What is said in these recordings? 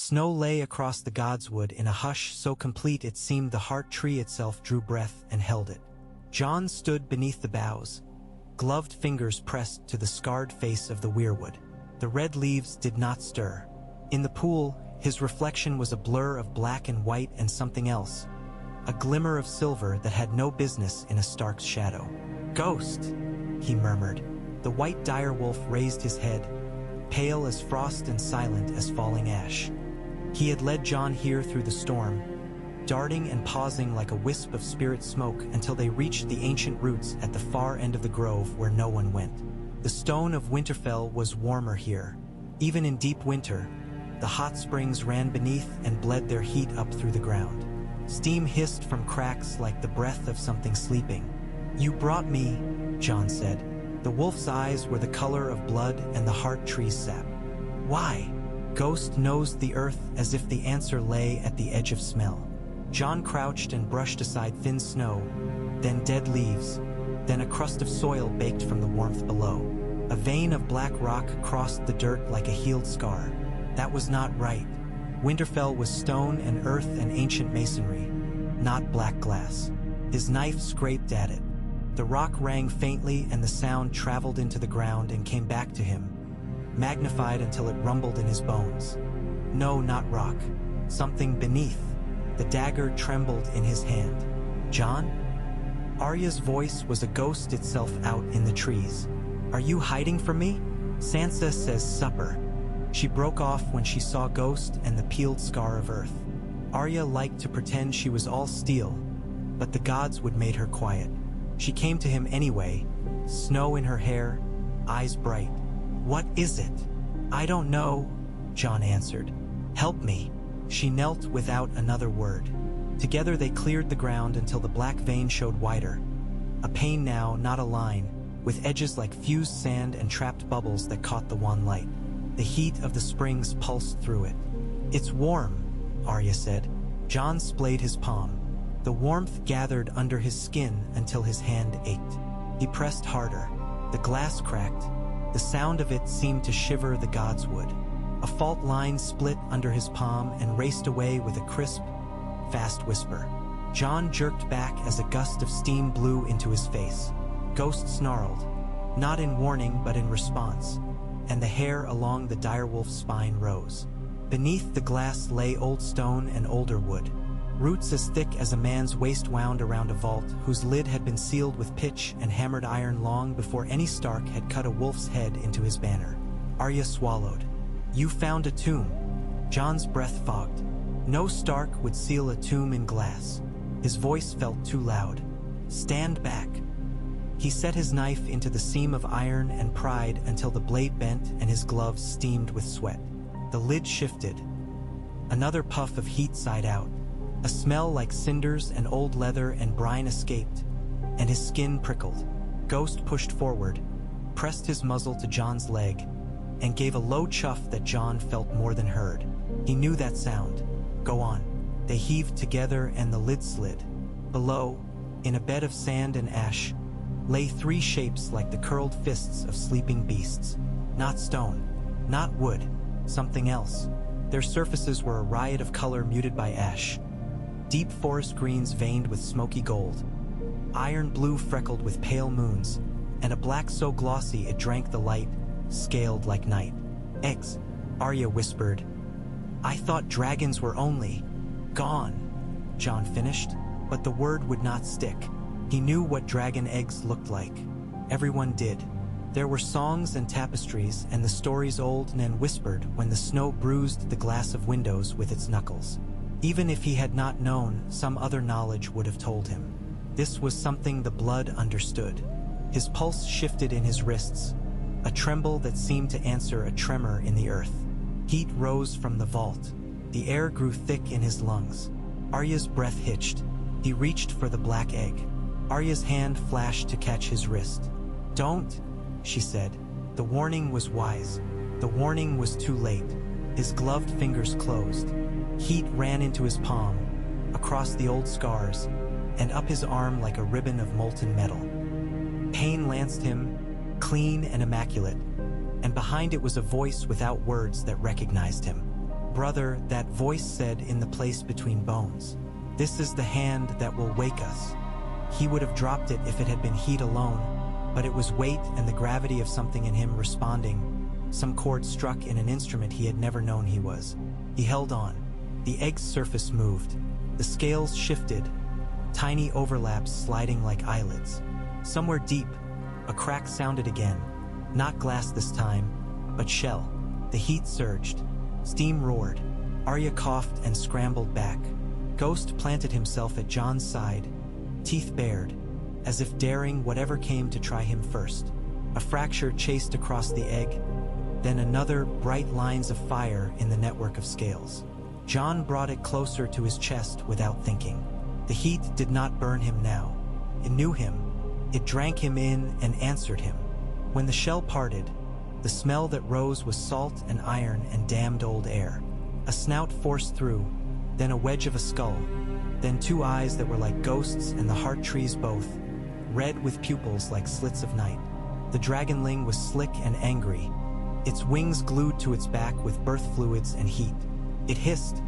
Snow lay across the godswood in a hush so complete it seemed the heart tree itself drew breath and held it. Jon stood beneath the boughs, gloved fingers pressed to the scarred face of the weirwood. The red leaves did not stir. In the pool, his reflection was a blur of black and white and something else, a glimmer of silver that had no business in a Stark's shadow. "Ghost," he murmured. The white direwolf raised his head, pale as frost and silent as falling ash. He had led Jon here through the storm, darting and pausing like a wisp of spirit smoke until they reached the ancient roots at the far end of the grove where no one went. The stone of Winterfell was warmer here. Even in deep winter, the hot springs ran beneath and bled their heat up through the ground. Steam hissed from cracks like the breath of something sleeping. "You brought me," Jon said. The wolf's eyes were the color of blood and the heart tree's sap. "Why?" Ghost nosed the earth as if the answer lay at the edge of smell. Jon crouched and brushed aside thin snow, then dead leaves, then a crust of soil baked from the warmth below. A vein of black rock crossed the dirt like a healed scar. That was not right. Winterfell was stone and earth and ancient masonry, not black glass. His knife scraped at it. The rock rang faintly and the sound traveled into the ground and came back to him, magnified until it rumbled in his bones. No, not rock. Something beneath. The dagger trembled in his hand. "Jon?" Arya's voice was a ghost itself out in the trees. "Are you hiding from me? Sansa says supper." She broke off when she saw Ghost and the peeled scar of earth. Arya liked to pretend she was all steel, but the gods would made her quiet. She came to him anyway, snow in her hair, eyes bright. "What is it?" "I don't know," Jon answered. "Help me." She knelt without another word. Together they cleared the ground until the black vein showed wider. A pane now, not a line, with edges like fused sand and trapped bubbles that caught the wan light. The heat of the springs pulsed through it. "It's warm," Arya said. Jon splayed his palm. The warmth gathered under his skin until his hand ached. He pressed harder. The glass cracked. The sound of it seemed to shiver the godswood. A fault line split under his palm and raced away with a crisp, fast whisper. Jon jerked back as a gust of steam blew into his face. Ghost snarled, not in warning but in response, and the hair along the direwolf's spine rose. Beneath the glass lay old stone and older wood. Roots as thick as a man's waist wound around a vault whose lid had been sealed with pitch and hammered iron long before any Stark had cut a wolf's head into his banner. Arya swallowed. "You found a tomb." Jon's breath fogged. No Stark would seal a tomb in glass. His voice felt too loud. "Stand back." He set his knife into the seam of iron and pried until the blade bent and his gloves steamed with sweat. The lid shifted. Another puff of heat sighed out. A smell like cinders and old leather and brine escaped, and his skin prickled. Ghost pushed forward, pressed his muzzle to Jon's leg, and gave a low chuff that Jon felt more than heard. He knew that sound. "Go on." They heaved together and the lid slid. Below, in a bed of sand and ash, lay three shapes like the curled fists of sleeping beasts. Not stone, not wood, something else. Their surfaces were a riot of color muted by ash. Deep forest greens veined with smoky gold, iron blue freckled with pale moons, and a black so glossy it drank the light, scaled like night. "Eggs," Arya whispered. "I thought dragons were only gone," Jon finished, but the word would not stick. He knew what dragon eggs looked like. Everyone did. There were songs and tapestries, and the stories old and whispered when the snow bruised the glass of windows with its knuckles. Even if he had not known, some other knowledge would have told him. This was something the blood understood. His pulse shifted in his wrists, a tremble that seemed to answer a tremor in the earth. Heat rose from the vault. The air grew thick in his lungs. Arya's breath hitched. He reached for the black egg. Arya's hand flashed to catch his wrist. "Don't," she said. The warning was wise. The warning was too late. His gloved fingers closed. Heat ran into his palm, across the old scars, and up his arm like a ribbon of molten metal. Pain lanced him, clean and immaculate, and behind it was a voice without words that recognized him. brother," that voice said in the place between bones. "This is the hand that will wake us." He would have dropped it if it had been heat alone, but it was weight and the gravity of something in him responding. Some chord struck in an instrument he had never known he was. He held on. The egg's surface moved. The scales shifted, tiny overlaps sliding like eyelids. Somewhere deep, a crack sounded again. Not glass this time, but shell. The heat surged. Steam roared. Arya coughed and scrambled back. Ghost planted himself at Jon's side, teeth bared, as if daring whatever came to try him first. A fracture chased across the egg, then another, bright lines of fire in the network of scales. Jon brought it closer to his chest without thinking. The heat did not burn him now. It knew him. It drank him in and answered him. When the shell parted, the smell that rose was salt and iron and damned old air. A snout forced through, then a wedge of a skull, then two eyes that were like ghosts and the heart trees both, red with pupils like slits of night. The dragonling was slick and angry, its wings glued to its back with birth fluids and heat. It hissed,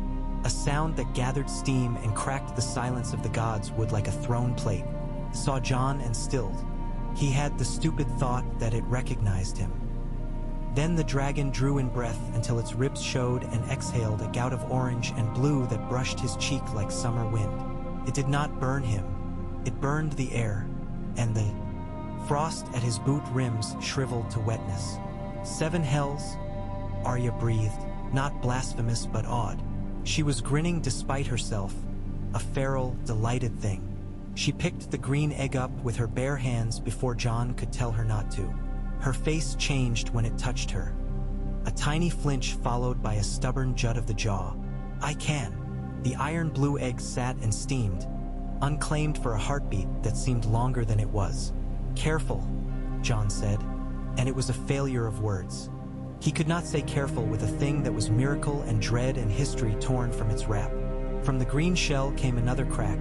a sound that gathered steam and cracked the silence of the gods would like a thrown plate. It saw Jon and stilled. He had the stupid thought that it recognized him. Then the dragon drew in breath until its ribs showed and exhaled a gout of orange and blue that brushed his cheek like summer wind. It did not burn him. It burned the air, and the frost at his boot rims shriveled to wetness. 7 hells? Arya breathed, not blasphemous but awed. She was grinning despite herself, a feral, delighted thing. She picked the green egg up with her bare hands before Jon could tell her not to. Her face changed when it touched her. A tiny flinch followed by a stubborn jut of the jaw. "I can." The iron blue egg sat and steamed, unclaimed for a heartbeat that seemed longer than it was. "Careful," Jon said, and it was a failure of words. He could not say careful with a thing that was miracle and dread and history torn from its wrap. From the green shell came another crack,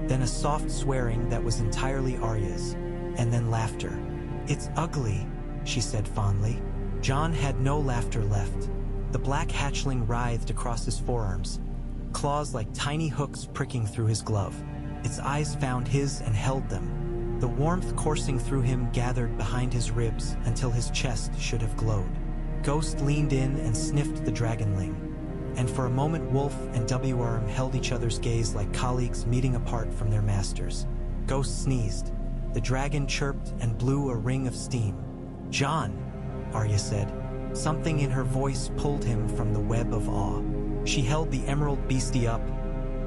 then a soft swearing that was entirely Arya's, and then laughter. "It's ugly," she said fondly. Jon had no laughter left. The black hatchling writhed across his forearms, claws like tiny hooks pricking through his glove. Its eyes found his and held them. The warmth coursing through him gathered behind his ribs until his chest should have glowed. Ghost leaned in and sniffed the dragonling, and for a moment Wolf and WRM held each other's gaze like colleagues meeting apart from their masters. Ghost sneezed. The dragon chirped and blew a ring of steam. "Jon," Arya said. Something in her voice pulled him from the web of awe. She held the emerald beastie up,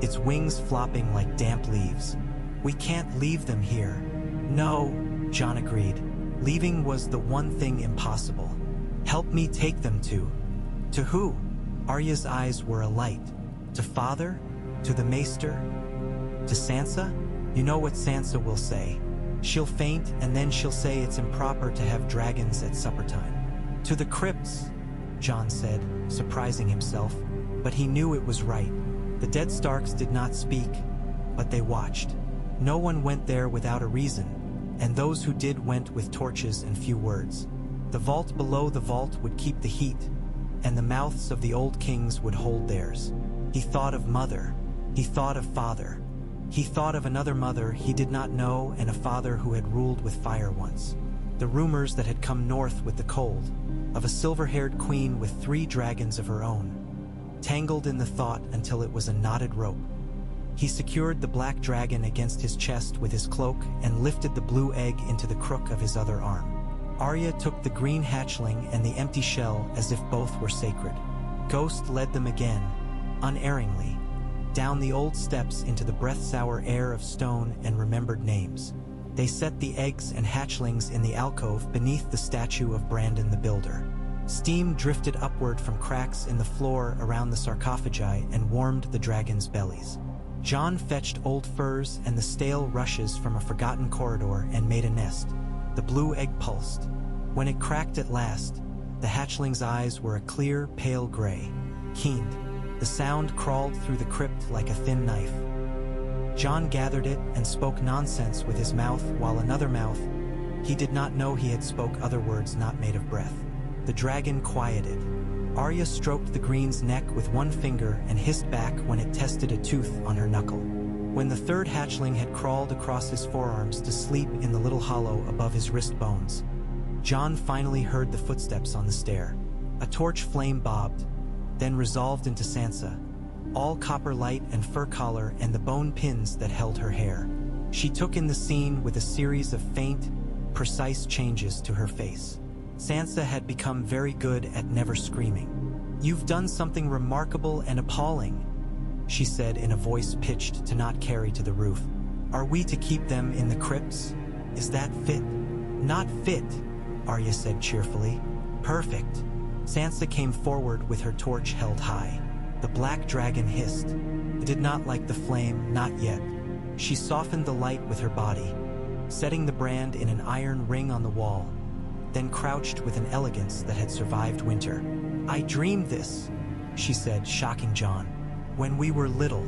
its wings flopping like damp leaves. "We can't leave them here." "No," Jon agreed. Leaving was the one thing impossible. "Help me take them to..." "To who?" Arya's eyes were alight. "To father? To the maester? To Sansa? You know what Sansa will say. She'll faint and then she'll say it's improper to have dragons at supper time." "To the crypts," Jon said, surprising himself, but he knew it was right. The dead Starks did not speak, but they watched. No one went there without a reason, and those who did went with torches and few words. The vault below the vault would keep the heat, and the mouths of the old kings would hold theirs. He thought of mother. He thought of father. He thought of another mother he did not know and a father who had ruled with fire once. The rumors that had come north with the cold, of a silver-haired queen with 3 dragons of her own, tangled in the thought until it was a knotted rope. He secured the black dragon against his chest with his cloak and lifted the blue egg into the crook of his other arm. Arya took the green hatchling and the empty shell as if both were sacred. Ghost led them again, unerringly, down the old steps into the breath-sour air of stone and remembered names. They set the eggs and hatchlings in the alcove beneath the statue of Brandon the Builder. Steam drifted upward from cracks in the floor around the sarcophagi and warmed the dragons' bellies. Jon fetched old furs and the stale rushes from a forgotten corridor and made a nest. The blue egg pulsed. When it cracked at last, the hatchling's eyes were a clear, pale gray, keened. The sound crawled through the crypt like a thin knife. Jon gathered it and spoke nonsense with his mouth while another mouth, he did not know he had spoke other words not made of breath. The dragon quieted. Arya stroked the green's neck with one finger and hissed back when it tested a tooth on her knuckle. When the third hatchling had crawled across his forearms to sleep in the little hollow above his wrist bones, Jon finally heard the footsteps on the stair. A torch flame bobbed, then resolved into Sansa, all copper light and fur collar and the bone pins that held her hair. She took in the scene with a series of faint, precise changes to her face. Sansa had become very good at never screaming. "You've done something remarkable and appalling," she said in a voice pitched to not carry to the roof. "Are we to keep them in the crypts? Is that fit?" "Not fit," Arya said cheerfully. "Perfect." Sansa came forward with her torch held high. The black dragon hissed. It did not like the flame, not yet. She softened the light with her body, setting the brand in an iron ring on the wall, then crouched with an elegance that had survived winter. "I dreamed this," she said, shocking Jon. "When we were little,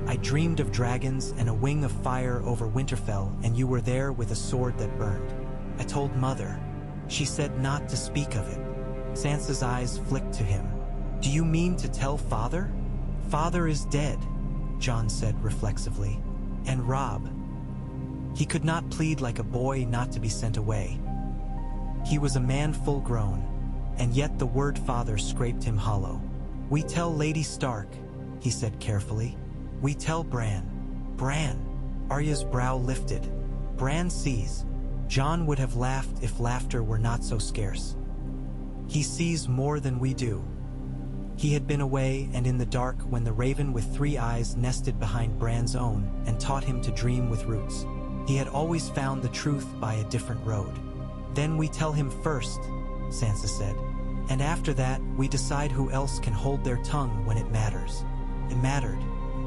I dreamed of dragons and a wing of fire over Winterfell, and you were there with a sword that burned. I told Mother. She said not to speak of it." Sansa's eyes flicked to him. "Do you mean to tell Father?" "Father is dead," Jon said reflexively. "And Robb." He could not plead like a boy not to be sent away. He was a man full grown, and yet the word father scraped him hollow. "We tell Lady Stark," he said carefully. "We tell Bran." "Bran?" Arya's brow lifted. "Bran sees." Jon would have laughed if laughter were not so scarce. "He sees more than we do." He had been away and in the dark when the raven with 3 eyes nested behind Bran's own and taught him to dream with roots. He had always found the truth by a different road. "Then we tell him first," Sansa said. "And after that, we decide who else can hold their tongue when it matters." It mattered.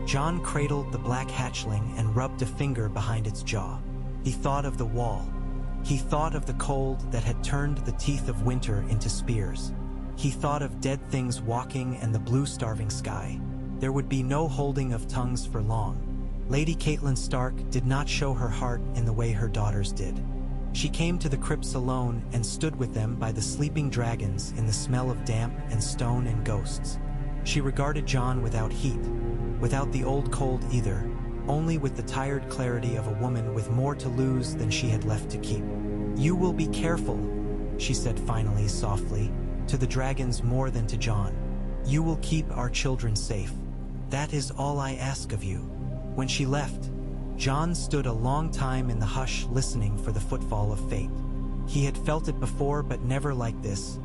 Jon cradled the black hatchling and rubbed a finger behind its jaw. He thought of the wall. He thought of the cold that had turned the teeth of winter into spears. He thought of dead things walking and the blue starving sky. There would be no holding of tongues for long. Lady Catelyn Stark did not show her heart in the way her daughters did. She came to the crypts alone and stood with them by the sleeping dragons in the smell of damp and stone and ghosts. She regarded Jon without heat, without the old cold either, only with the tired clarity of a woman with more to lose than she had left to keep. "You will be careful," she said finally softly, to the dragons more than to Jon. "You will keep our children safe. That is all I ask of you." When she left, Jon stood a long time in the hush listening for the footfall of fate. He had felt it before, but never like this,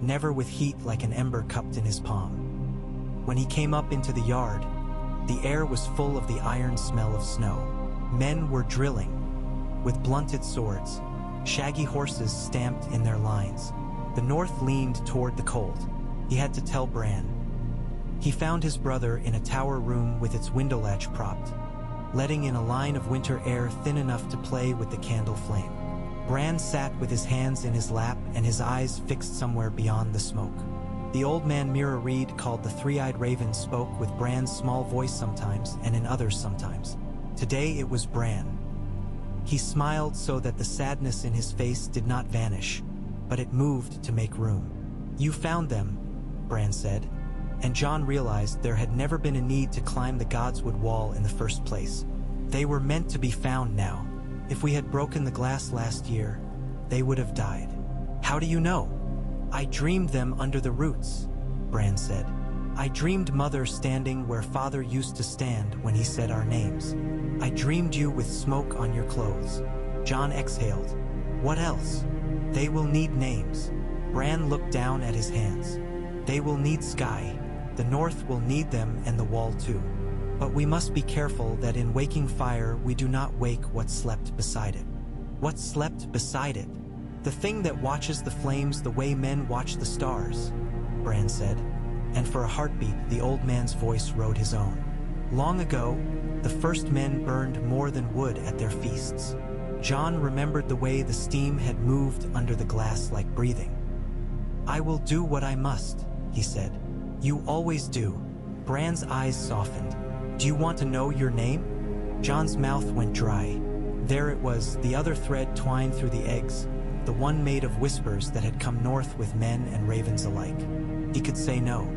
never with heat like an ember cupped in his palm. When he came up into the yard, the air was full of the iron smell of snow. Men were drilling, with blunted swords. Shaggy horses stamped in their lines. The north leaned toward the cold. He had to tell Bran. He found his brother in a tower room with its window latch propped, letting in a line of winter air thin enough to play with the candle flame. Bran sat with his hands in his lap and his eyes fixed somewhere beyond the smoke. The old man Mira Reed called the three-eyed raven spoke with Bran's small voice sometimes and in others sometimes. Today it was Bran. He smiled so that the sadness in his face did not vanish, but it moved to make room. "You found them," Bran said, and Jon realized there had never been a need to climb the Godswood Wall in the first place. They were meant to be found now. If we had broken the glass last year, they would have died. "How do you know?" "I dreamed them under the roots," Bran said. "I dreamed Mother standing where Father used to stand when he said our names. I dreamed you with smoke on your clothes." Jon exhaled. "What else?" "They will need names." Bran looked down at his hands. "They will need sky. The north will need them and the wall too. But we must be careful that in waking fire we do not wake what slept beside it." "What slept beside it?" "The thing that watches the flames the way men watch the stars," Bran said, and for a heartbeat the old man's voice rode his own. "Long ago, the first men burned more than wood at their feasts." Jon remembered the way the steam had moved under the glass like breathing. "I will do what I must," he said. "You always do." Bran's eyes softened. "Do you want to know your name?" Jon's mouth went dry. There it was, the other thread twined through the eggs, the one made of whispers that had come north with men and ravens alike. He could say no.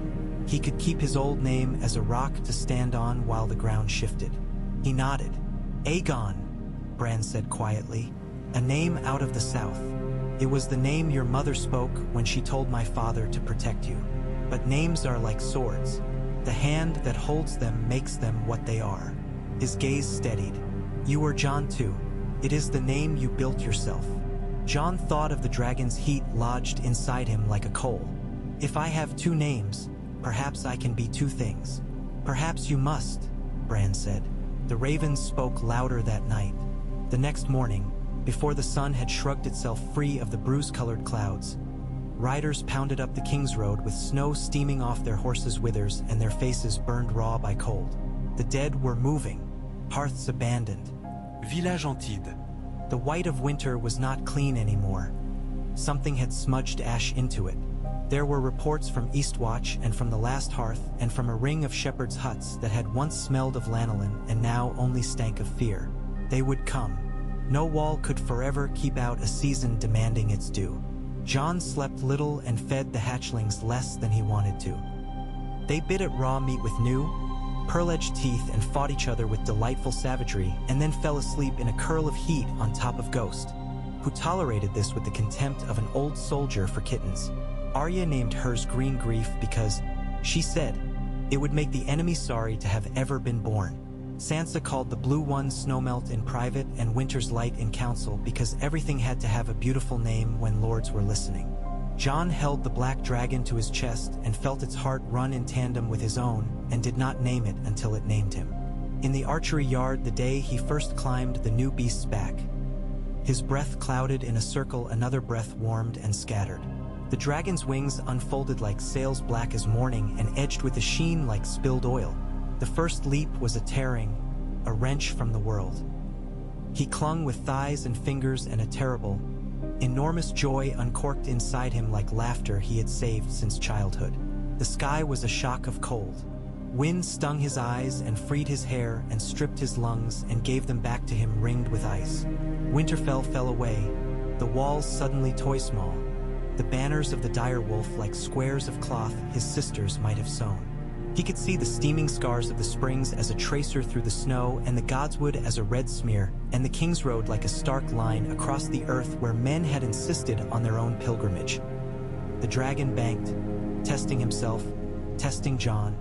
He could keep his old name as a rock to stand on while the ground shifted. He nodded. Aegon, Bran said quietly. A name out of the south. It was the name your mother spoke when she told my father to protect you. But names are like swords. The hand that holds them makes them what they are. His gaze steadied. You are Jon too. It is the name you built yourself. Jon thought of the dragon's heat lodged inside him like a coal. If I have two names, perhaps I can be two things. Perhaps you must, Bran said. The ravens spoke louder that night. The next morning, before the sun had shrugged itself free of the bruise-colored clouds, riders pounded up the King's Road with snow steaming off their horses' withers and their faces burned raw by cold. The dead were moving, hearths abandoned. Village Antide. The white of winter was not clean anymore. Something had smudged ash into it. There were reports from Eastwatch and from the last hearth and from a ring of shepherds' huts that had once smelled of lanolin and now only stank of fear. They would come. No wall could forever keep out a season demanding its due. Jon slept little and fed the hatchlings less than he wanted to. They bit at raw meat with new, pearl-edged teeth and fought each other with delightful savagery and then fell asleep in a curl of heat on top of Ghost, who tolerated this with the contempt of an old soldier for kittens. Arya named hers Green Grief because, she said, it would make the enemy sorry to have ever been born. Sansa called the Blue One Snowmelt in private and Winter's Light in council because everything had to have a beautiful name when lords were listening. Jon held the black dragon to his chest and felt its heart run in tandem with his own and did not name it until it named him. In the archery yard the day he first climbed the new beast's back, his breath clouded in a circle, another breath warmed and scattered. The dragon's wings unfolded like sails black as morning and edged with a sheen like spilled oil. The first leap was a tearing, a wrench from the world. He clung with thighs and fingers, and a terrible, enormous joy uncorked inside him like laughter he had saved since childhood. The sky was a shock of cold. Wind stung his eyes and freed his hair and stripped his lungs and gave them back to him ringed with ice. Winterfell fell away, the walls suddenly toy-small, the banners of the dire wolf like squares of cloth his sisters might have sewn. He could see the steaming scars of the springs as a tracer through the snow and the Godswood as a red smear, and the King's Road like a stark line across the earth where men had insisted on their own pilgrimage. The dragon banked, testing himself, testing Jon,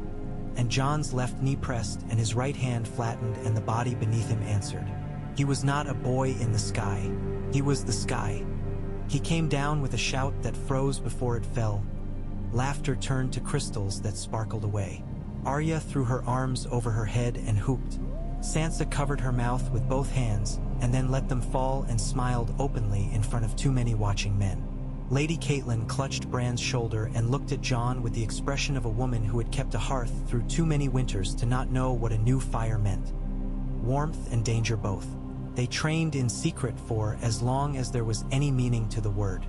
and Jon's left knee pressed and his right hand flattened and the body beneath him answered. He was not a boy in the sky. He was the sky. He came down with a shout that froze before it fell. Laughter turned to crystals that sparkled away. Arya threw her arms over her head and whooped. Sansa covered her mouth with both hands and then let them fall and smiled openly in front of too many watching men. Lady Catelyn clutched Bran's shoulder and looked at Jon with the expression of a woman who had kept a hearth through too many winters to not know what a new fire meant. Warmth and danger both. They trained in secret for as long as there was any meaning to the word.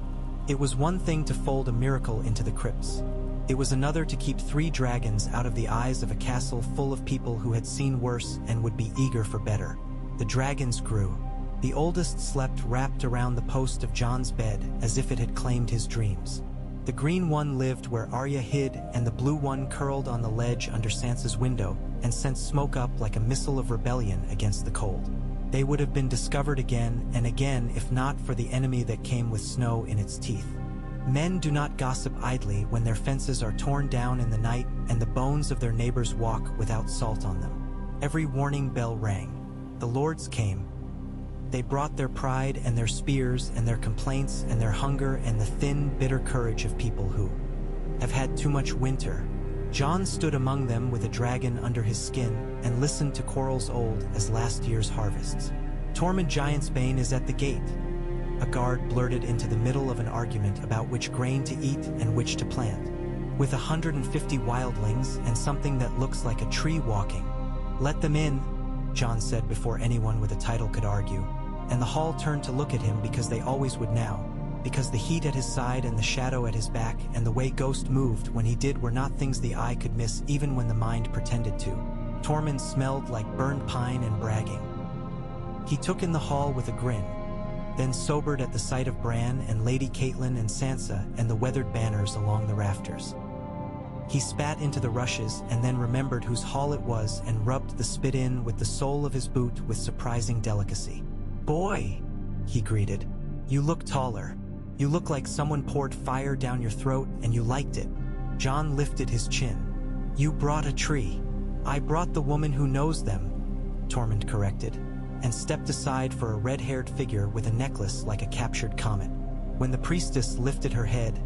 It was one thing to fold a miracle into the crypts. It was another to keep 3 dragons out of the eyes of a castle full of people who had seen worse and would be eager for better. The dragons grew. The oldest slept wrapped around the post of Jon's bed as if it had claimed his dreams. The green one lived where Arya hid, and the blue one curled on the ledge under Sansa's window and sent smoke up like a missile of rebellion against the cold. They would have been discovered again and again if not for the enemy that came with snow in its teeth. Men do not gossip idly when their fences are torn down in the night and the bones of their neighbors walk without salt on them. Every warning bell rang. The lords came. They brought their pride and their spears and their complaints and their hunger and the thin, bitter courage of people who have had too much winter. Jon stood among them with a dragon under his skin and listened to quarrels old as last year's harvests. Tormund Giantsbane is at the gate. A guard blurted into the middle of an argument about which grain to eat and which to plant. With 150 wildlings and something that looks like a tree walking. Let them in, Jon said before anyone with a title could argue, and the hall turned to look at him because they always would now. Because the heat at his side and the shadow at his back and the way Ghost moved when he did were not things the eye could miss even when the mind pretended to. Tormund smelled like burned pine and bragging. He took in the hall with a grin, then sobered at the sight of Bran and Lady Catelyn and Sansa and the weathered banners along the rafters. He spat into the rushes and then remembered whose hall it was and rubbed the spit in with the sole of his boot with surprising delicacy. "Boy," he greeted, "you look taller. You look like someone poured fire down your throat and you liked it." Jon lifted his chin. "You brought a tree." "I brought the woman who knows them," Tormund corrected, and stepped aside for a red-haired figure with a necklace like a captured comet. When the priestess lifted her head,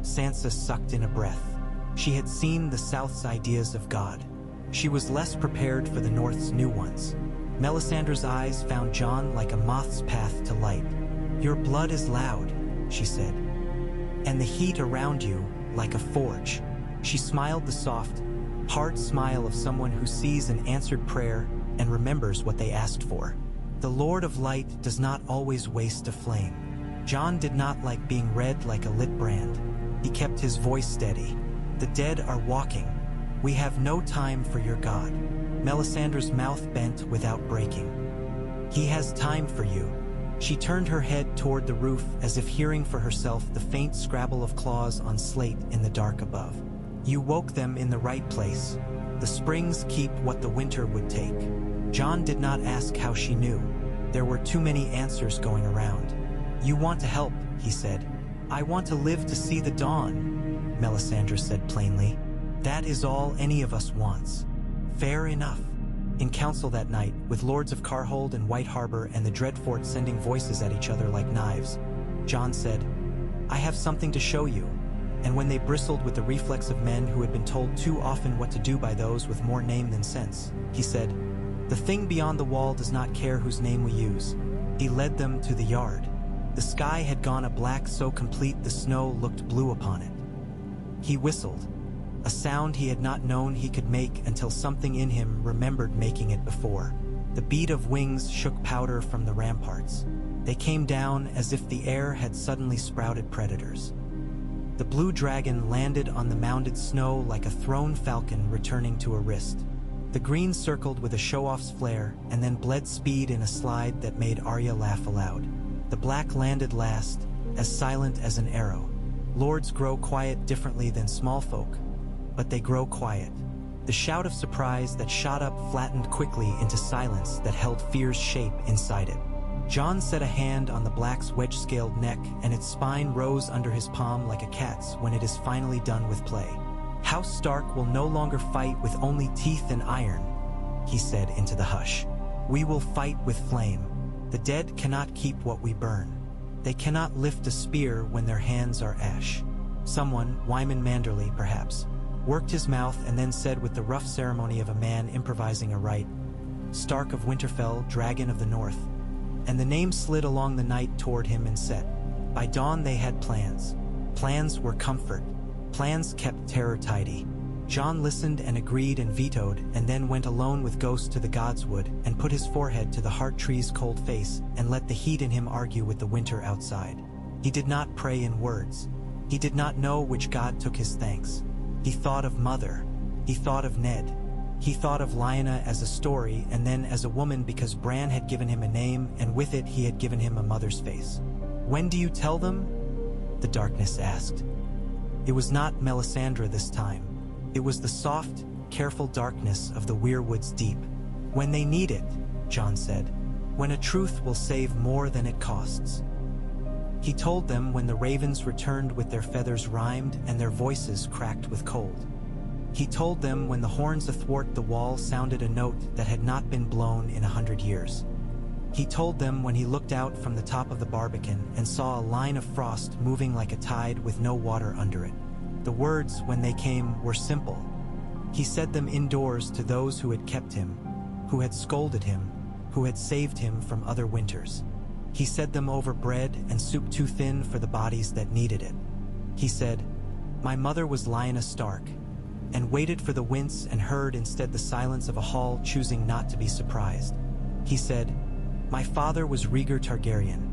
Sansa sucked in a breath. She had seen the South's ideas of God. She was less prepared for the North's new ones. Melisandre's eyes found Jon like a moth's path to light. "Your blood is loud," she said, "and the heat around you like a forge." She smiled the soft, hard smile of someone who sees an answered prayer and remembers what they asked for. The Lord of Light does not always waste a flame. Jon did not like being read like a lit brand. He kept his voice steady. "The dead are walking. We have no time for your God." Melisandre's mouth bent without breaking. "He has time for you." She turned her head toward the roof as if hearing for herself the faint scrabble of claws on slate in the dark above. "You woke them in the right place. The springs keep what the winter would take." Jon did not ask how she knew. There were too many answers going around. "You want to help," he said. "I want to live to see the dawn," Melisandre said plainly. "That is all any of us wants." "Fair enough." In council that night, with lords of Carhold and White Harbor and the Dreadfort sending voices at each other like knives, Jon said, "I have something to show you." And when they bristled with the reflex of men who had been told too often what to do by those with more name than sense, he said, "The thing beyond the wall does not care whose name we use." He led them to the yard. The sky had gone a black so complete the snow looked blue upon it. He whistled, a sound he had not known he could make until something in him remembered making it before. The beat of wings shook powder from the ramparts. They came down as if the air had suddenly sprouted predators. The blue dragon landed on the mounded snow like a thrown falcon returning to a wrist. The green circled with a show-off's flare and then bled speed in a slide that made Arya laugh aloud. The black landed last, as silent as an arrow. Lords grow quiet differently than small folk, but they grow quiet. The shout of surprise that shot up flattened quickly into silence that held fear's shape inside it. Jon set a hand on the black's wedge-scaled neck, and its spine rose under his palm like a cat's when it is finally done with play. "House Stark will no longer fight with only teeth and iron," he said into the hush. "We will fight with flame. The dead cannot keep what we burn. They cannot lift a spear when their hands are ash." Someone, Wyman Manderley perhaps, worked his mouth and then said with the rough ceremony of a man improvising a rite, "Stark of Winterfell, Dragon of the North." And the name slid along the night toward him and set. By dawn they had plans. Plans were comfort. Plans kept terror tidy. Jon listened and agreed and vetoed, and then went alone with Ghost to the Godswood and put his forehead to the heart tree's cold face and let the heat in him argue with the winter outside. He did not pray in words. He did not know which god took his thanks. He thought of Mother. He thought of Ned. He thought of Lyanna as a story and then as a woman because Bran had given him a name and with it he had given him a mother's face. "When do you tell them?" the darkness asked. It was not Melisandre this time. It was the soft, careful darkness of the Weirwood's deep. "When they need it," Jon said. "When a truth will save more than it costs." He told them when the ravens returned with their feathers rimed and their voices cracked with cold. He told them when the horns athwart the wall sounded a note that had not been blown in 100 years. He told them when he looked out from the top of the Barbican and saw a line of frost moving like a tide with no water under it. The words, when they came, were simple. He said them indoors to those who had kept him, who had scolded him, who had saved him from other winters. He said them over bread and soup too thin for the bodies that needed it. He said, "My mother was Lyanna Stark," and waited for the wince and heard instead the silence of a hall choosing not to be surprised. He said, "My father was Rhaegar Targaryen,"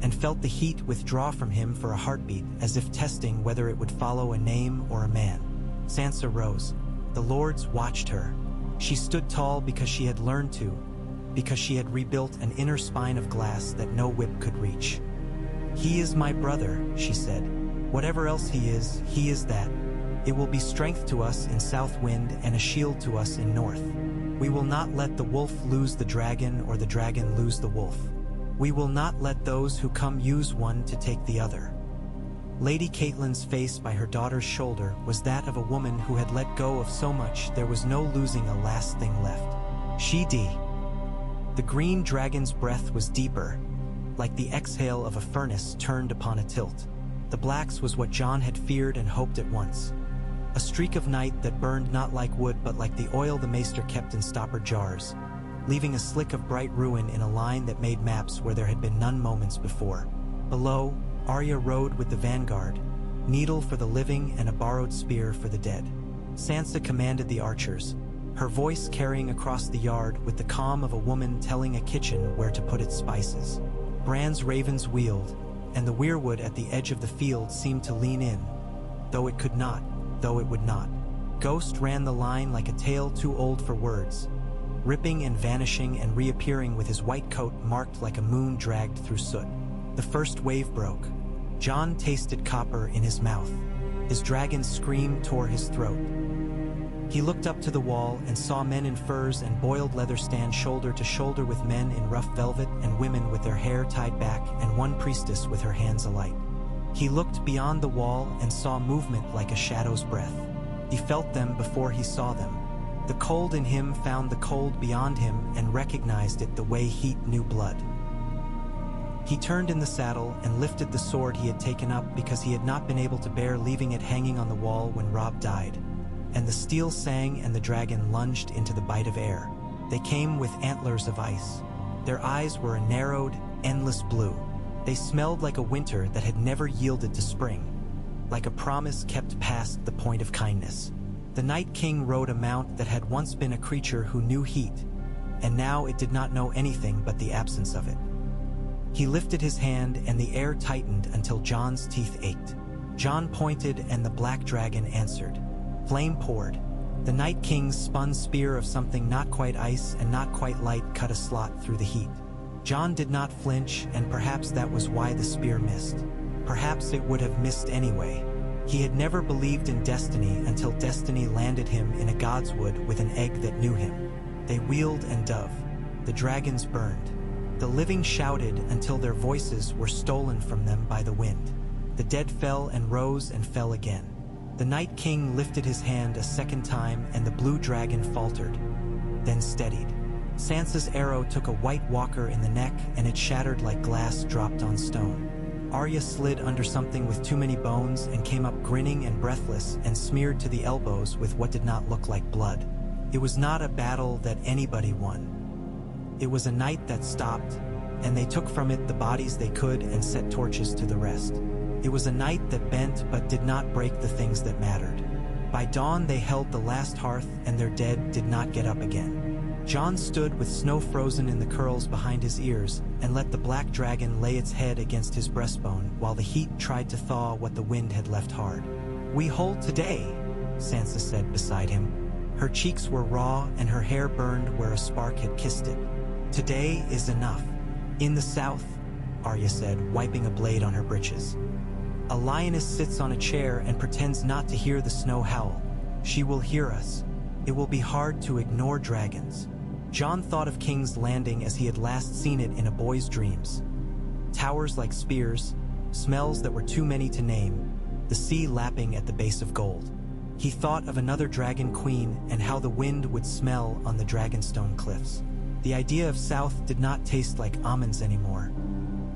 and felt the heat withdraw from him for a heartbeat as if testing whether it would follow a name or a man. Sansa rose. The lords watched her. She stood tall because she had learned to, because she had rebuilt an inner spine of glass that no whip could reach. "He is my brother," she said. "Whatever else he is that. It will be strength to us in south wind and a shield to us in north. We will not let the wolf lose the dragon or the dragon lose the wolf. We will not let those who come use one to take the other. Lady Catelyn's face by her daughter's shoulder was that of a woman who had let go of so much there was no losing a last thing left. The green dragon's breath was deeper, like the exhale of a furnace turned upon a tilt. The blacks was what Jon had feared and hoped at once. A streak of night that burned not like wood but like the oil the maester kept in stoppered jars, leaving a slick of bright ruin in a line that made maps where there had been none moments before. Below, Arya rode with the vanguard, needle for the living and a borrowed spear for the dead. Sansa commanded the archers, her voice carrying across the yard with the calm of a woman telling a kitchen where to put its spices. Bran's ravens wheeled, and the weirwood at the edge of the field seemed to lean in, though it could not, though it would not. Ghost ran the line like a tale too old for words, ripping and vanishing and reappearing with his white coat marked like a moon dragged through soot. The first wave broke. Jon tasted copper in his mouth. His dragon's scream tore his throat. He looked up to the wall and saw men in furs and boiled leather stand shoulder to shoulder with men in rough velvet and women with their hair tied back and one priestess with her hands alight. He looked beyond the wall and saw movement like a shadow's breath. He felt them before he saw them. The cold in him found the cold beyond him and recognized it the way heat knew blood. He turned in the saddle and lifted the sword he had taken up because he had not been able to bear leaving it hanging on the wall when Robb died. And the steel sang and the dragon lunged into the bite of air. They came with antlers of ice. Their eyes were a narrowed, endless blue. They smelled like a winter that had never yielded to spring, like a promise kept past the point of kindness. The Night King rode a mount that had once been a creature who knew heat, and now it did not know anything but the absence of it. He lifted his hand and the air tightened until Jon's teeth ached. Jon pointed and the black dragon answered. Flame poured. The Night King's spun spear of something not quite ice and not quite light cut a slot through the heat. Jon did not flinch, and perhaps that was why the spear missed. Perhaps it would have missed anyway. He had never believed in destiny until destiny landed him in a godswood with an egg that knew him. They wheeled and dove. The dragons burned. The living shouted until their voices were stolen from them by the wind. The dead fell and rose and fell again. The Night King lifted his hand a second time and the blue dragon faltered, then steadied. Sansa's arrow took a white walker in the neck and it shattered like glass dropped on stone. Arya slid under something with too many bones and came up grinning and breathless and smeared to the elbows with what did not look like blood. It was not a battle that anybody won. It was a night that stopped, and they took from it the bodies they could and set torches to the rest. It was a night that bent but did not break the things that mattered. By dawn they held the last hearth and their dead did not get up again. Jon stood with snow frozen in the curls behind his ears and let the black dragon lay its head against his breastbone while the heat tried to thaw what the wind had left hard. "We hold today," Sansa said beside him. Her cheeks were raw and her hair burned where a spark had kissed it. "Today is enough." "In the south," Arya said, wiping a blade on her breeches. "A lioness sits on a chair and pretends not to hear the snow howl. She will hear us. It will be hard to ignore dragons." Jon thought of King's Landing as he had last seen it in a boy's dreams. Towers like spears, smells that were too many to name, the sea lapping at the base of gold. He thought of another dragon queen and how the wind would smell on the Dragonstone cliffs. The idea of South did not taste like almonds anymore.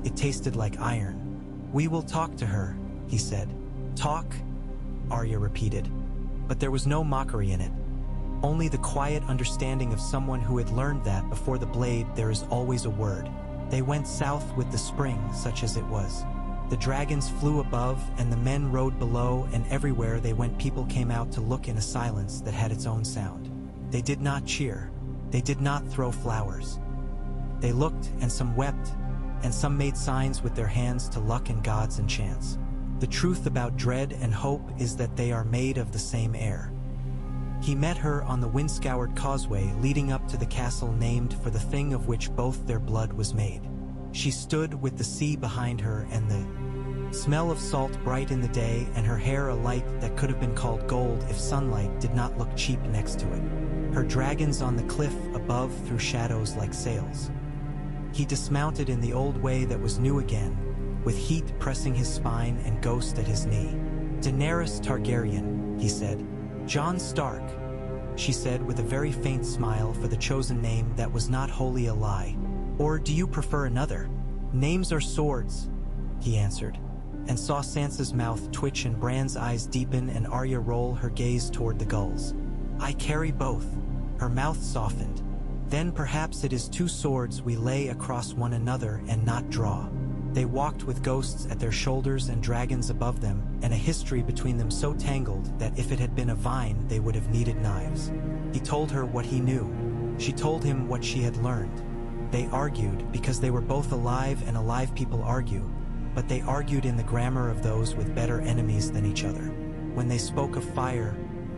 It tasted like iron. "We will talk to her," he said. "Talk?" Arya repeated. But there was no mockery in it. Only the quiet understanding of someone who had learned that before the blade there is always a word. They went south with the spring, such as it was. The dragons flew above and the men rode below, and everywhere they went people came out to look in a silence that had its own sound. They did not cheer. They did not throw flowers. They looked, and some wept, and some made signs with their hands to luck and gods and chance. The truth about dread and hope is that they are made of the same air. He met her on the wind-scoured causeway leading up to the castle named for the thing of which both their blood was made. She stood with the sea behind her and the Smell of salt bright in the day, and her hair a light that could have been called gold if sunlight did not look cheap next to it. Her dragons on the cliff above threw shadows like sails. He dismounted in the old way that was new again, with heat pressing his spine and ghost at his knee. Daenerys Targaryen, he said. Jon Stark, she said with a very faint smile for the chosen name that was not wholly a lie. Or do you prefer another? Names are swords, he answered, and saw Sansa's mouth twitch and Bran's eyes deepen and Arya roll her gaze toward the gulls. I carry both. Her mouth softened. Then perhaps it is two swords we lay across one another and not draw. They walked with ghosts at their shoulders and dragons above them, and a history between them so tangled that if it had been a vine they would have needed knives. He told her what he knew. She told him what she had learned. They argued because they were both alive, and alive people argue, but they argued in the grammar of those with better enemies than each other. When they spoke of fire,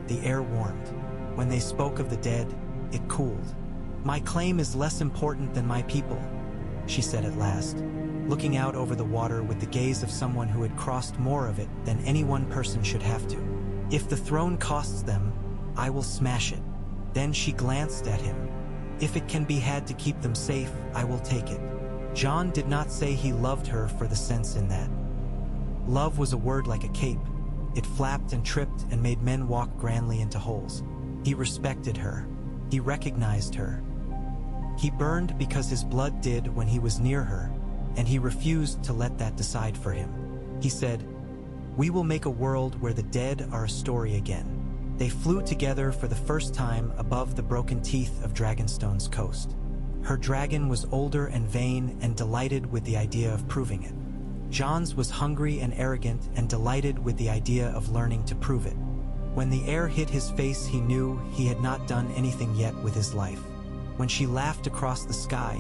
the air warmed. When they spoke of the dead, it cooled. My claim is less important than my people, she said at last, looking out over the water with the gaze of someone who had crossed more of it than any one person should have to. If the throne costs them, I will smash it. Then she glanced at him. If it can be had to keep them safe, I will take it. Jon did not say he loved her for the sense in that. Love was a word like a cape. It flapped and tripped and made men walk grandly into holes. He respected her. He recognized her. He burned because his blood did when he was near her, and he refused to let that decide for him. He said, "We will make a world where the dead are a story again." They flew together for the first time above the broken teeth of Dragonstone's coast. Her dragon was older and vain and delighted with the idea of proving it. Jon's was hungry and arrogant and delighted with the idea of learning to prove it. When the air hit his face, he knew he had not done anything yet with his life. When she laughed across the sky,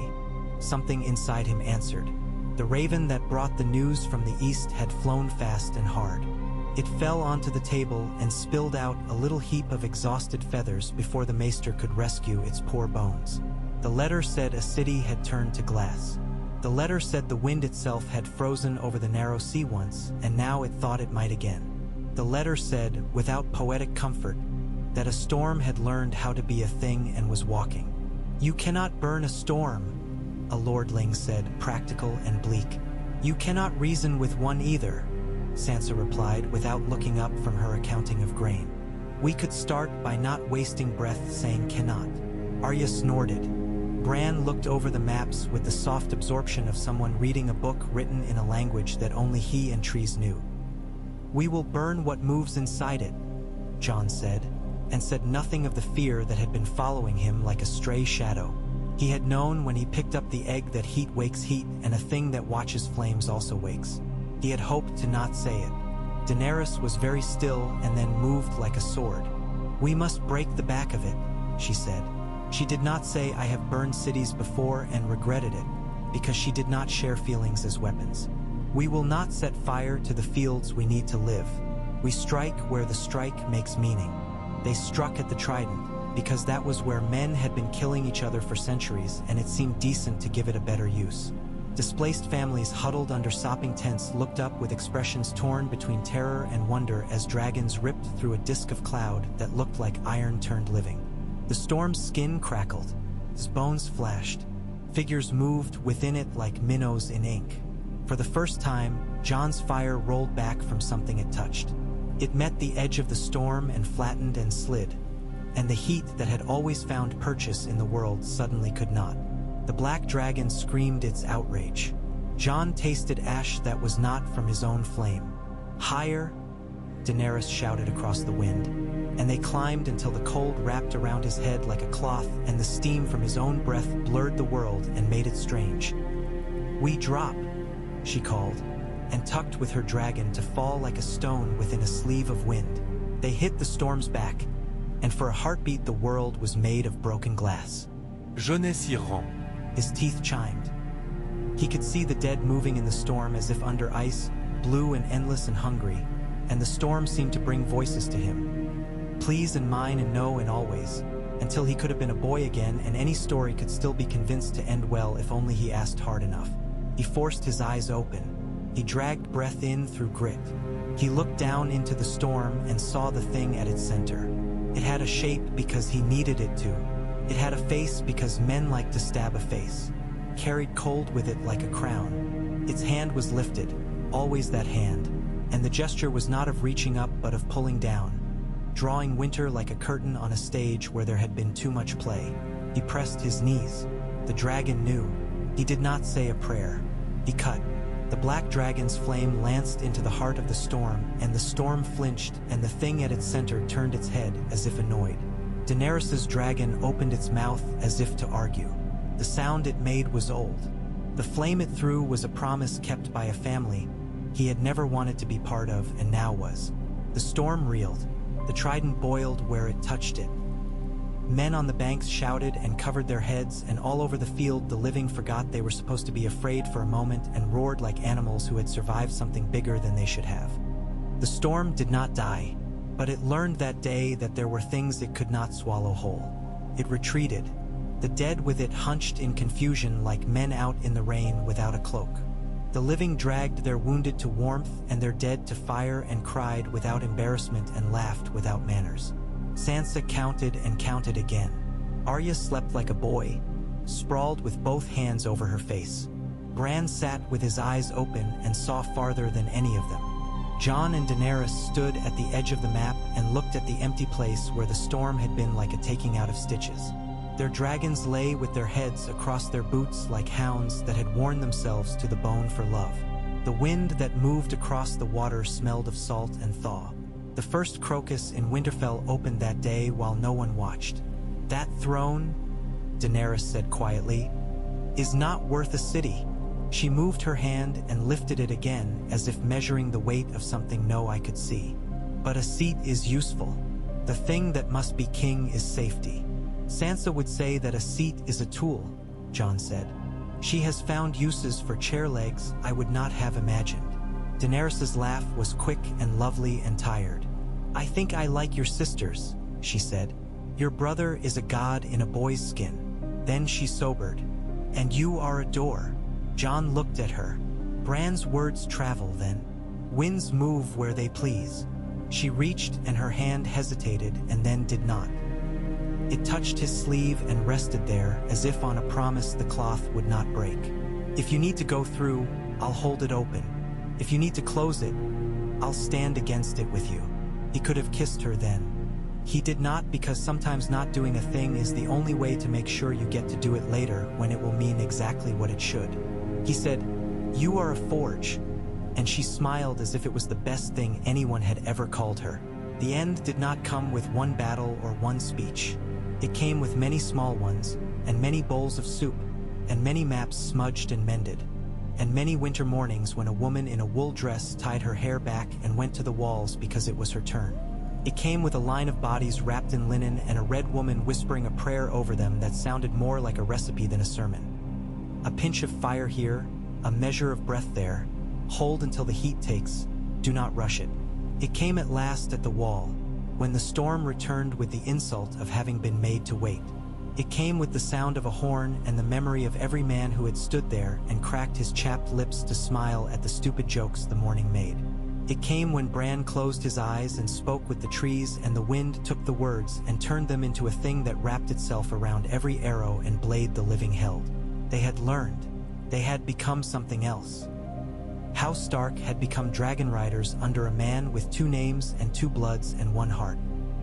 something inside him answered. The raven that brought the news from the east had flown fast and hard. It fell onto the table and spilled out a little heap of exhausted feathers before the maester could rescue its poor bones. The letter said a city had turned to glass. The letter said the wind itself had frozen over the narrow sea once, and now it thought it might again. The letter said, without poetic comfort, that a storm had learned how to be a thing and was walking. You cannot burn a storm, a lordling said, practical and bleak. You cannot reason with one either, Sansa replied without looking up from her accounting of grain. We could start by not wasting breath saying cannot. Arya snorted. Bran looked over the maps with the soft absorption of someone reading a book written in a language that only he and trees knew. We will burn what moves inside it, Jon said, and said nothing of the fear that had been following him like a stray shadow. He had known when he picked up the egg that heat wakes heat, and a thing that watches flames also wakes. He had hoped to not say it. Daenerys was very still and then moved like a sword. We must break the back of it, she said. She did not say I have burned cities before and regretted it, because she did not share feelings as weapons. We will not set fire to the fields we need to live. We strike where the strike makes meaning. They struck at the trident, because that was where men had been killing each other for centuries, and it seemed decent to give it a better use. Displaced families huddled under sopping tents looked up with expressions torn between terror and wonder as dragons ripped through a disk of cloud that looked like iron turned living. The storm's skin crackled, its bones flashed, figures moved within it like minnows in ink. For the first time, Jon's fire rolled back from something it touched. It met the edge of the storm and flattened and slid, and the heat that had always found purchase in the world suddenly could not. The black dragon screamed its outrage. Jon tasted ash that was not from his own flame. Higher, Daenerys shouted across the wind, and they climbed until the cold wrapped around his head like a cloth, and the steam from his own breath blurred the world and made it strange. We drop, she called, and tucked with her dragon to fall like a stone within a sleeve of wind. They hit the storm's back, and for a heartbeat the world was made of broken glass. Jeunesse Iran. His teeth chimed. He could see the dead moving in the storm as if under ice, blue and endless and hungry, and the storm seemed to bring voices to him. Please and mine and no and always, until he could have been a boy again, and any story could still be convinced to end well if only he asked hard enough. He forced his eyes open. He dragged breath in through grit. He looked down into the storm and saw the thing at its center. It had a shape because he needed it to. It had a face because men like to stab a face. Carried cold with it like a crown. Its hand was lifted, always that hand, and the gesture was not of reaching up but of pulling down, drawing winter like a curtain on a stage where there had been too much play. He pressed his knees. The dragon knew. He did not say a prayer. He cut. The black dragon's flame lanced into the heart of the storm, and the storm flinched, and the thing at its center turned its head as if annoyed. Daenerys's dragon opened its mouth as if to argue. The sound it made was old. The flame it threw was a promise kept by a family he had never wanted to be part of and now was. The storm reeled. The trident boiled where it touched it. Men on the banks shouted and covered their heads, and all over the field the living forgot they were supposed to be afraid for a moment and roared like animals who had survived something bigger than they should have. The storm did not die, but it learned that day that there were things it could not swallow whole. It retreated. The dead with it hunched in confusion like men out in the rain without a cloak. The living dragged their wounded to warmth and their dead to fire and cried without embarrassment and laughed without manners. Sansa counted and counted again. Arya slept like a boy, sprawled with both hands over her face. Bran sat with his eyes open and saw farther than any of them. Jon and Daenerys stood at the edge of the map and looked at the empty place where the storm had been like a taking out of stitches. Their dragons lay with their heads across their boots like hounds that had worn themselves to the bone for love. The wind that moved across the water smelled of salt and thaw. The first crocus in Winterfell opened that day while no one watched. That throne, Daenerys said quietly, is not worth a city. She moved her hand and lifted it again as if measuring the weight of something no eye could see. But a seat is useful. The thing that must be king is safety. Sansa would say that a seat is a tool, Jon said. She has found uses for chair legs I would not have imagined. Daenerys's laugh was quick and lovely and tired. I think I like your sisters, she said. Your brother is a god in a boy's skin. Then she sobered. And you are a door. Jon looked at her. Bran's words travel then. Winds move where they please. She reached and her hand hesitated and then did not. It touched his sleeve and rested there as if on a promise the cloth would not break. If you need to go through, I'll hold it open. If you need to close it, I'll stand against it with you. He could have kissed her then. He did not because sometimes not doing a thing is the only way to make sure you get to do it later when it will mean exactly what it should. He said, "You are a forge." And she smiled as if it was the best thing anyone had ever called her. The end did not come with one battle or one speech. It came with many small ones, and many bowls of soup, and many maps smudged and mended, and many winter mornings when a woman in a wool dress tied her hair back and went to the walls because it was her turn. It came with a line of bodies wrapped in linen and a red woman whispering a prayer over them that sounded more like a recipe than a sermon. A pinch of fire here, a measure of breath there, hold until the heat takes, do not rush it. It came at last at the wall, when the storm returned with the insult of having been made to wait. It came with the sound of a horn and the memory of every man who had stood there and cracked his chapped lips to smile at the stupid jokes the morning made. It came when Bran closed his eyes and spoke with the trees, and the wind took the words and turned them into a thing that wrapped itself around every arrow and blade the living held. They had learned. They had become something else. House Stark had become Dragonriders under a man with 2 names and 2 bloods and 1 heart.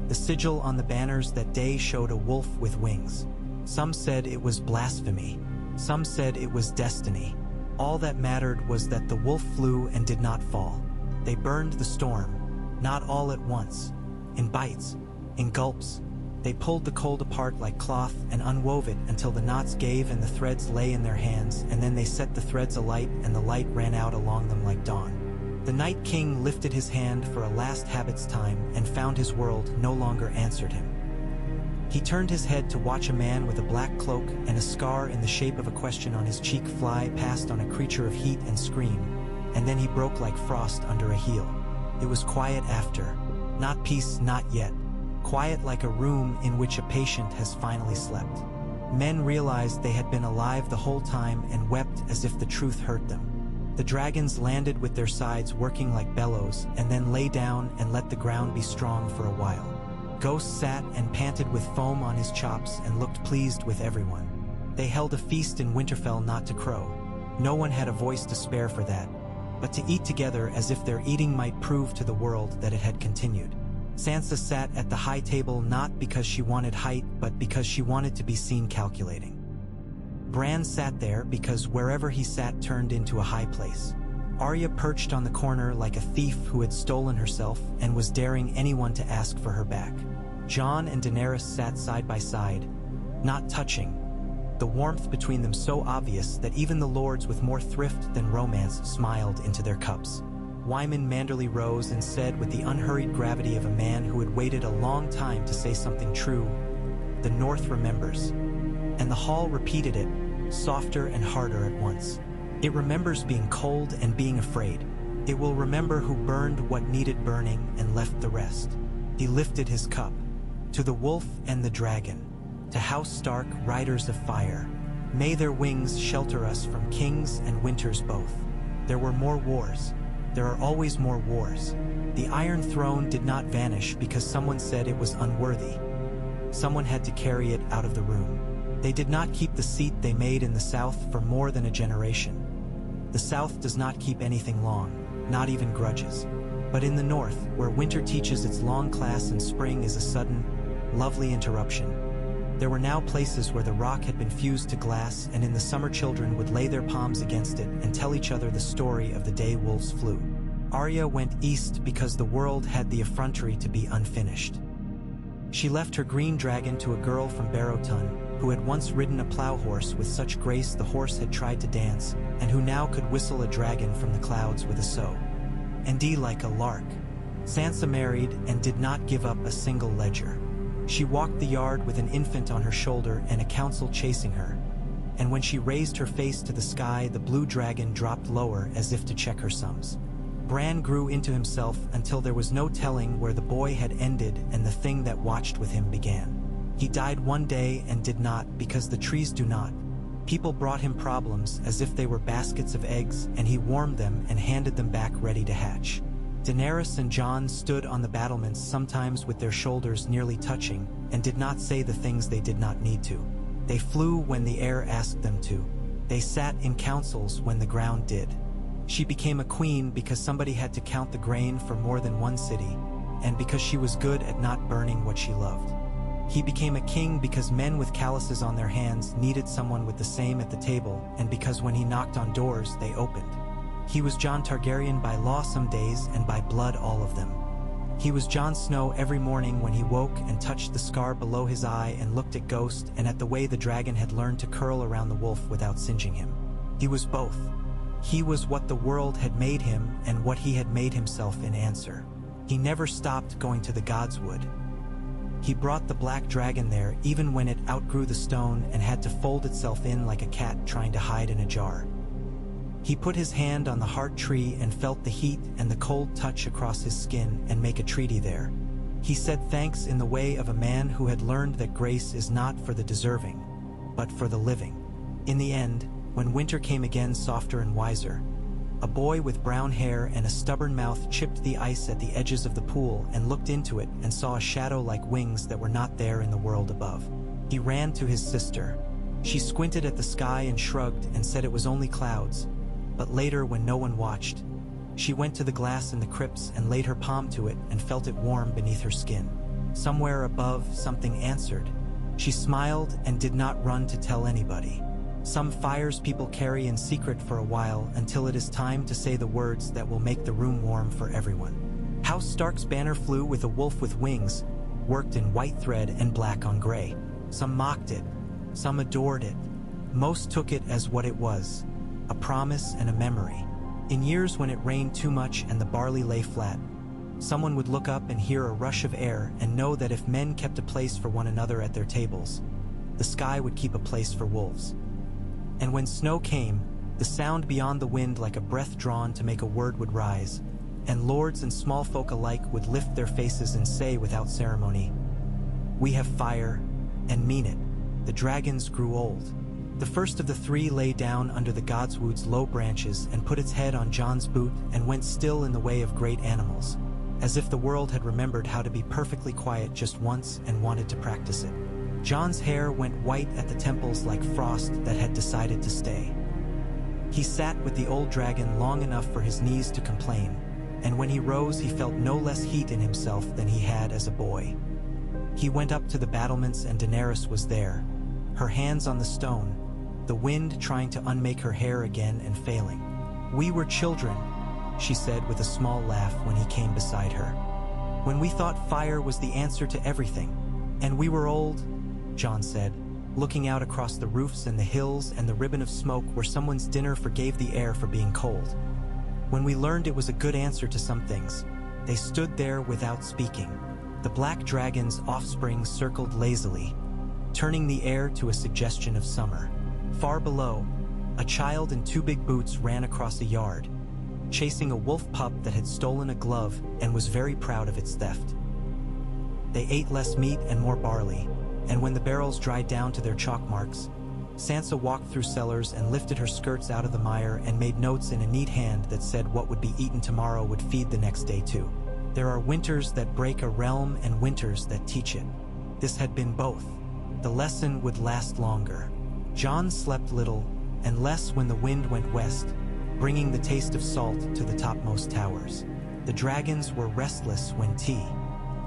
The sigil on the banners that day showed a wolf with wings. Some said it was blasphemy. Some said it was destiny. All that mattered was that the wolf flew and did not fall. They burned the storm, not all at once, in bites, in gulps. They pulled the cold apart like cloth and unwove it until the knots gave and the threads lay in their hands, and then they set the threads alight and the light ran out along them like dawn. The Night King lifted his hand for a last habit's time and found his world no longer answered him. He turned his head to watch a man with a black cloak and a scar in the shape of a question on his cheek fly past on a creature of heat and scream, and then he broke like frost under a heel. It was quiet after, not peace, not yet. Quiet like a room in which a patient has finally slept. Men realized they had been alive the whole time and wept as if the truth hurt them. The dragons landed with their sides working like bellows and then lay down and let the ground be strong for a while. Ghost sat and panted with foam on his chops and looked pleased with everyone. They held a feast in Winterfell not to crow. No one had a voice to spare for that, but to eat together as if their eating might prove to the world that it had continued. Sansa sat at the high table not because she wanted height, but because she wanted to be seen calculating. Bran sat there because wherever he sat turned into a high place. Arya perched on the corner like a thief who had stolen herself and was daring anyone to ask for her back. Jon and Daenerys sat side by side, not touching, the warmth between them so obvious that even the lords with more thrift than romance smiled into their cups. Wyman Manderly rose and said with the unhurried gravity of a man who had waited a long time to say something true, "The North remembers." And the hall repeated it, softer and harder at once. It remembers being cold and being afraid. It will remember who burned what needed burning and left the rest. He lifted his cup. To the wolf and the dragon, to House Stark, riders of fire, may their wings shelter us from kings and winters both. There were more wars. There are always more wars. The Iron Throne did not vanish because someone said it was unworthy. Someone had to carry it out of the room. They did not keep the seat they made in the South for more than a generation. The South does not keep anything long, not even grudges. But in the North, where winter teaches its long class and spring is a sudden, lovely interruption, there were now places where the rock had been fused to glass, and in the summer children would lay their palms against it and tell each other the story of the day wolves flew. Arya went east because the world had the effrontery to be unfinished. She left her green dragon to a girl from Barrowton, who had once ridden a plow horse with such grace the horse had tried to dance, and who now could whistle a dragon from the clouds with a sow. And like a lark, Sansa married and did not give up a single ledger. She walked the yard with an infant on her shoulder and a council chasing her, and when she raised her face to the sky, the blue dragon dropped lower as if to check her sums. Bran grew into himself until there was no telling where the boy had ended and the thing that watched with him began. He died one day and did not because the trees do not. People brought him problems as if they were baskets of eggs, and he warmed them and handed them back ready to hatch. Daenerys and Jon stood on the battlements, sometimes with their shoulders nearly touching, and did not say the things they did not need to. They flew when the air asked them to. They sat in councils when the ground did. She became a queen because somebody had to count the grain for more than one city, and because she was good at not burning what she loved. He became a king because men with calluses on their hands needed someone with the same at the table, and because when he knocked on doors, they opened. He was Jon Targaryen by law some days and by blood all of them. He was Jon Snow every morning when he woke and touched the scar below his eye and looked at Ghost and at the way the dragon had learned to curl around the wolf without singeing him. He was both. He was what the world had made him and what he had made himself in answer. He never stopped going to the Godswood. He brought the black dragon there even when it outgrew the stone and had to fold itself in like a cat trying to hide in a jar. He put his hand on the heart tree and felt the heat and the cold touch across his skin and make a treaty there. He said thanks in the way of a man who had learned that grace is not for the deserving, but for the living. In the end, when winter came again softer and wiser, a boy with brown hair and a stubborn mouth chipped the ice at the edges of the pool and looked into it and saw a shadow like wings that were not there in the world above. He ran to his sister. She squinted at the sky and shrugged and said it was only clouds. But later, when no one watched, she went to the glass in the crypts and laid her palm to it and felt it warm beneath her skin. Somewhere above, something answered. She smiled and did not run to tell anybody. Some fires people carry in secret for a while until it is time to say the words that will make the room warm for everyone. House Stark's banner flew with a wolf with wings, worked in white thread and black on gray. Some mocked it, some adored it. Most took it as what it was. A promise and a memory. In years when it rained too much and the barley lay flat, someone would look up and hear a rush of air and know that if men kept a place for one another at their tables, the sky would keep a place for wolves. And when snow came, the sound beyond the wind like a breath drawn to make a word would rise, and lords and small folk alike would lift their faces and say without ceremony, "We have fire, and mean it." The dragons grew old. The first of the three lay down under the godswood's low branches and put its head on Jon's boot and went still in the way of great animals, as if the world had remembered how to be perfectly quiet just once and wanted to practice it. Jon's hair went white at the temples like frost that had decided to stay. He sat with the old dragon long enough for his knees to complain, and when he rose he felt no less heat in himself than he had as a boy. He went up to the battlements and Daenerys was there, her hands on the stone, the wind trying to unmake her hair again and failing. "We were children," she said with a small laugh when he came beside her. "When we thought fire was the answer to everything. And we were old," Jon said, looking out across the roofs and the hills and the ribbon of smoke where someone's dinner forgave the air for being cold. "When we learned it was a good answer to some things." They stood there without speaking. The black dragon's offspring circled lazily, turning the air to a suggestion of summer. Far below, a child in two big boots ran across a yard, chasing a wolf pup that had stolen a glove and was very proud of its theft. They ate less meat and more barley, and when the barrels dried down to their chalk marks, Sansa walked through cellars and lifted her skirts out of the mire and made notes in a neat hand that said what would be eaten tomorrow would feed the next day too. There are winters that break a realm and winters that teach it. This had been both. The lesson would last longer. Jon slept little, and less when the wind went west, bringing the taste of salt to the topmost towers. The dragons were restless when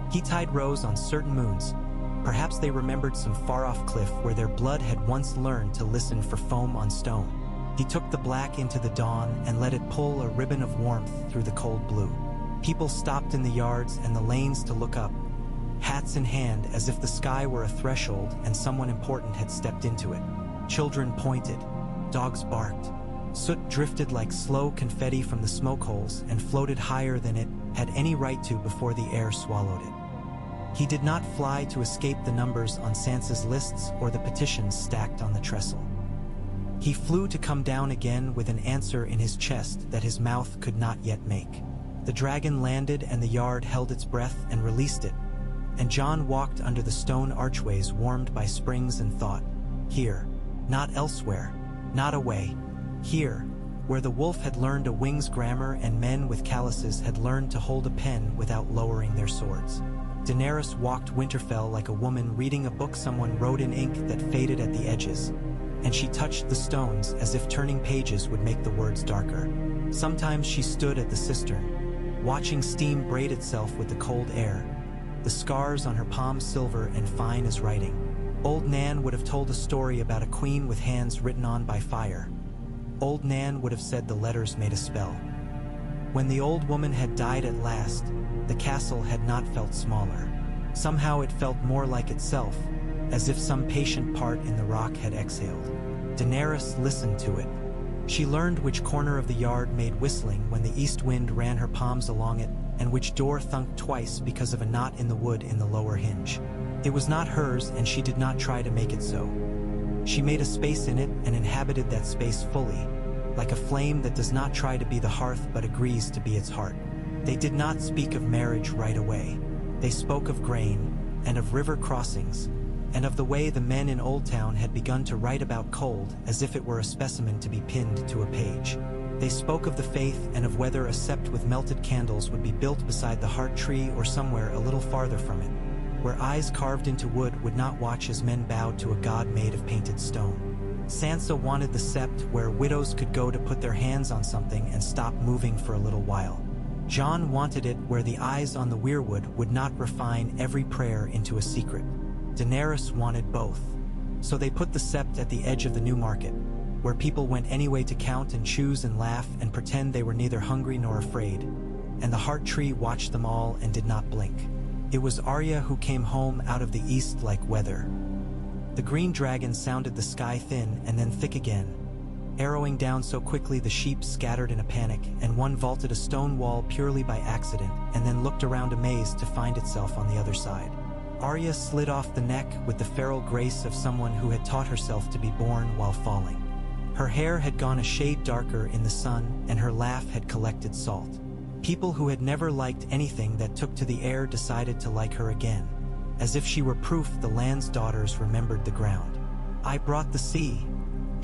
he tied rows on certain moons. Perhaps they remembered some far-off cliff where their blood had once learned to listen for foam on stone. He took the black into the dawn and let it pull a ribbon of warmth through the cold blue. People stopped in the yards and the lanes to look up, hats in hand as if the sky were a threshold and someone important had stepped into it. Children pointed, dogs barked. Soot drifted like slow confetti from the smoke holes and floated higher than it had any right to before the air swallowed it. He did not fly to escape the numbers on Sansa's lists or the petitions stacked on the trestle. He flew to come down again with an answer in his chest that his mouth could not yet make. The dragon landed and the yard held its breath and released it, and Jon walked under the stone archways warmed by springs and thought, here, not elsewhere, not away, here, where the wolf had learned a wing's grammar and men with calluses had learned to hold a pen without lowering their swords. Daenerys walked Winterfell like a woman reading a book someone wrote in ink that faded at the edges, and she touched the stones as if turning pages would make the words darker. Sometimes she stood at the cistern, watching steam braid itself with the cold air, the scars on her palms silver and fine as writing. Old Nan would have told a story about a queen with hands written on by fire. Old Nan would have said the letters made a spell. When the old woman had died at last, the castle had not felt smaller. Somehow it felt more like itself, as if some patient part in the rock had exhaled. Daenerys listened to it. She learned which corner of the yard made whistling when the east wind ran her palms along it, and which door thunked twice because of a knot in the wood in the lower hinge. It was not hers, and she did not try to make it so. She made a space in it and inhabited that space fully, like a flame that does not try to be the hearth but agrees to be its heart. They did not speak of marriage right away. They spoke of grain, and of river crossings, and of the way the men in Old Town had begun to write about cold as if it were a specimen to be pinned to a page. They spoke of the faith and of whether a sept with melted candles would be built beside the heart tree or somewhere a little farther from it, where eyes carved into wood would not watch as men bowed to a god made of painted stone. Sansa wanted the sept where widows could go to put their hands on something and stop moving for a little while. Jon wanted it where the eyes on the weirwood would not refine every prayer into a secret. Daenerys wanted both. So they put the sept at the edge of the New Market, where people went anyway to count and choose and laugh and pretend they were neither hungry nor afraid, and the heart tree watched them all and did not blink. It was Arya who came home out of the east like weather. The green dragon sounded the sky thin and then thick again, arrowing down so quickly the sheep scattered in a panic, and one vaulted a stone wall purely by accident and then looked around amazed to find itself on the other side. Arya slid off the neck with the feral grace of someone who had taught herself to be born while falling. Her hair had gone a shade darker in the sun, and her laugh had collected salt. People who had never liked anything that took to the air decided to like her again, as if she were proof the land's daughters remembered the ground. "I brought the sea,"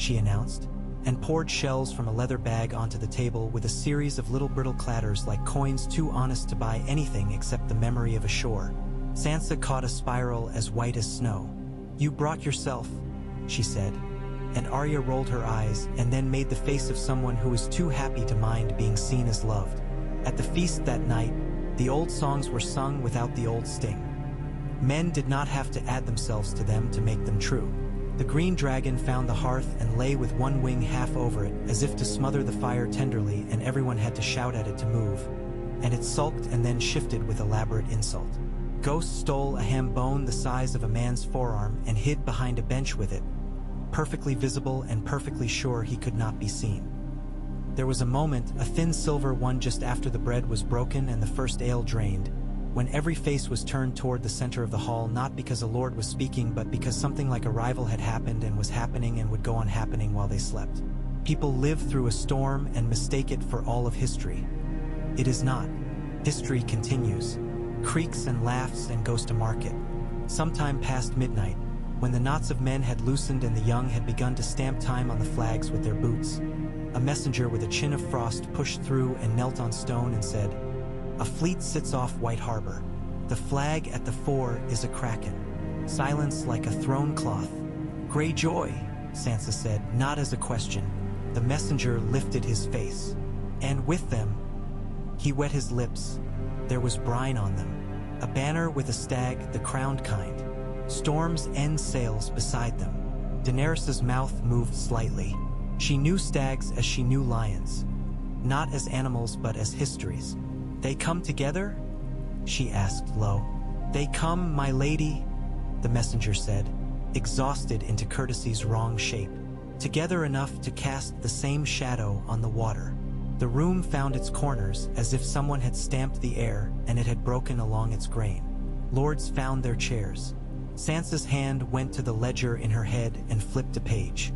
she announced, and poured shells from a leather bag onto the table with a series of little brittle clatters like coins too honest to buy anything except the memory of a shore. Sansa caught a spiral as white as snow. "You brought yourself," she said, and Arya rolled her eyes and then made the face of someone who was too happy to mind being seen as loved. At the feast that night, the old songs were sung without the old sting. Men did not have to add themselves to them to make them true. The green dragon found the hearth and lay with one wing half over it, as if to smother the fire tenderly, and everyone had to shout at it to move. And it sulked and then shifted with elaborate insult. Ghost stole a ham bone the size of a man's forearm and hid behind a bench with it, perfectly visible and perfectly sure he could not be seen. There was a moment, a thin silver one just after the bread was broken and the first ale drained, when every face was turned toward the center of the hall, not because a lord was speaking, but because something like a rival had happened and was happening and would go on happening while they slept. People live through a storm and mistake it for all of history. It is not. History continues, creaks and laughs and goes to market. Sometime past midnight, when the knots of men had loosened and the young had begun to stamp time on the flags with their boots, a messenger with a chin of frost pushed through and knelt on stone and said, "A fleet sits off White Harbor. The flag at the fore is a kraken. Silence like a thrown cloth." "Greyjoy," Sansa said, not as a question. The messenger lifted his face. "And with them." He wet his lips. There was brine on them. A banner with a stag, the crowned kind. Storm's End sails beside them. Daenerys's mouth moved slightly. She knew stags as she knew lions. Not as animals, but as histories. "They come together?" she asked low. "They come, my lady," the messenger said, exhausted into courtesy's wrong shape. "Together enough to cast the same shadow on the water." The room found its corners as if someone had stamped the air and it had broken along its grain. Lords found their chairs. Sansa's hand went to the ledger in her head and flipped a page.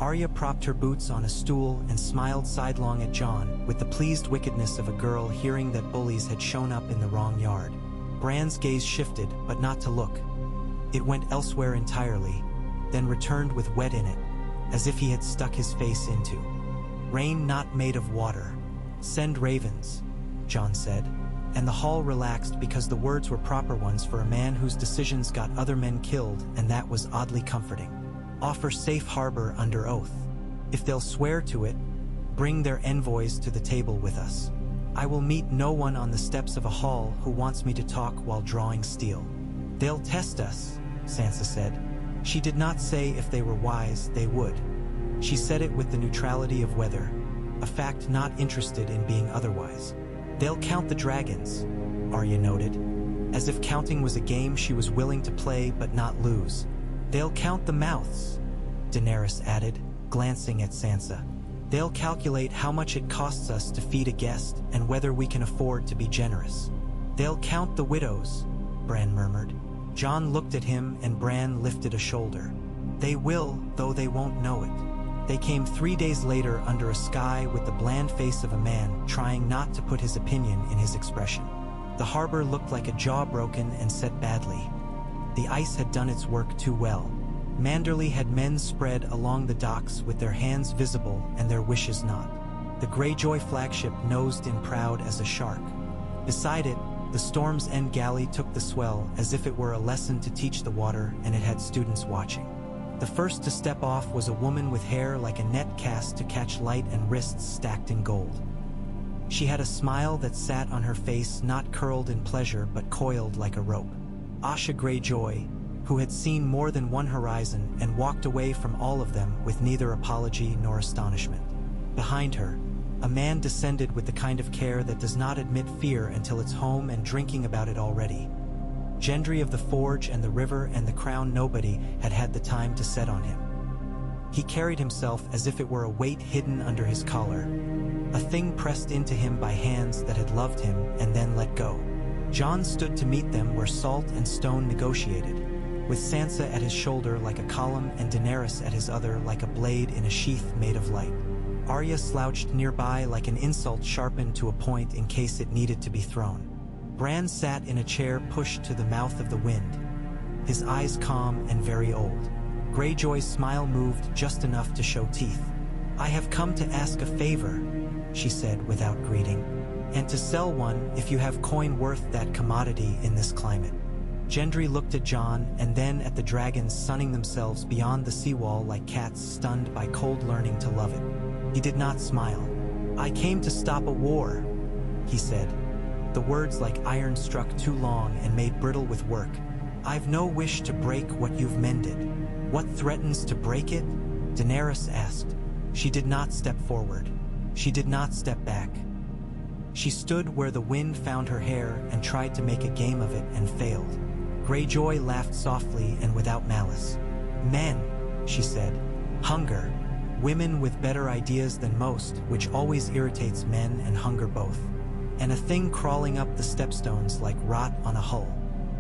Arya propped her boots on a stool and smiled sidelong at Jon with the pleased wickedness of a girl hearing that bullies had shown up in the wrong yard. Bran's gaze shifted, but not to look. It went elsewhere entirely, then returned with wet in it, as if he had stuck his face into. "Rain not made of water. Send ravens," Jon said, and the hall relaxed because the words were proper ones for a man whose decisions got other men killed, and that was oddly comforting. "Offer safe harbor under oath. If they'll swear to it, bring their envoys to the table with us. I will meet no one on the steps of a hall who wants me to talk while drawing steel." "They'll test us," Sansa said. She did not say if they were wise, they would. She said it with the neutrality of weather, a fact not interested in being otherwise. "They'll count the dragons," Arya noted, as if counting was a game she was willing to play but not lose. "They'll count the mouths," Daenerys added, glancing at Sansa. "They'll calculate how much it costs us to feed a guest and whether we can afford to be generous." "They'll count the widows," Bran murmured. Jon looked at him and Bran lifted a shoulder. "They will, though they won't know it." They came 3 days later under a sky with the bland face of a man trying not to put his opinion in his expression. The harbor looked like a jaw broken and set badly. The ice had done its work too well. Manderley had men spread along the docks with their hands visible and their wishes not. The Greyjoy flagship nosed in proud as a shark. Beside it, the Storm's End galley took the swell as if it were a lesson to teach the water, and it had students watching. The first to step off was a woman with hair like a net cast to catch light and wrists stacked in gold. She had a smile that sat on her face, not curled in pleasure but coiled like a rope. Asha Greyjoy, who had seen more than one horizon and walked away from all of them with neither apology nor astonishment. Behind her, a man descended with the kind of care that does not admit fear until it's home and drinking about it already. Gendry of the Forge and the River and the Crown nobody had had the time to set on him. He carried himself as if it were a weight hidden under his collar, a thing pressed into him by hands that had loved him and then let go. Jon stood to meet them where Salt and Stone negotiated, with Sansa at his shoulder like a column and Daenerys at his other like a blade in a sheath made of light. Arya slouched nearby like an insult sharpened to a point in case it needed to be thrown. Bran sat in a chair pushed to the mouth of the wind, his eyes calm and very old. Greyjoy's smile moved just enough to show teeth. "I have come to ask a favor," she said without greeting, "and to sell one if you have coin worth that commodity in this climate." Gendry looked at Jon and then at the dragons sunning themselves beyond the seawall like cats stunned by cold learning to love it. He did not smile. "I came to stop a war," he said. The words like iron struck too long and made brittle with work. "I've no wish to break what you've mended." "What threatens to break it?" Daenerys asked. She did not step forward. She did not step back. She stood where the wind found her hair and tried to make a game of it and failed. Greyjoy laughed softly and without malice. "Men," she said. "Hunger. Women with better ideas than most, which always irritates men and hunger both. And a thing crawling up the stepstones like rot on a hull."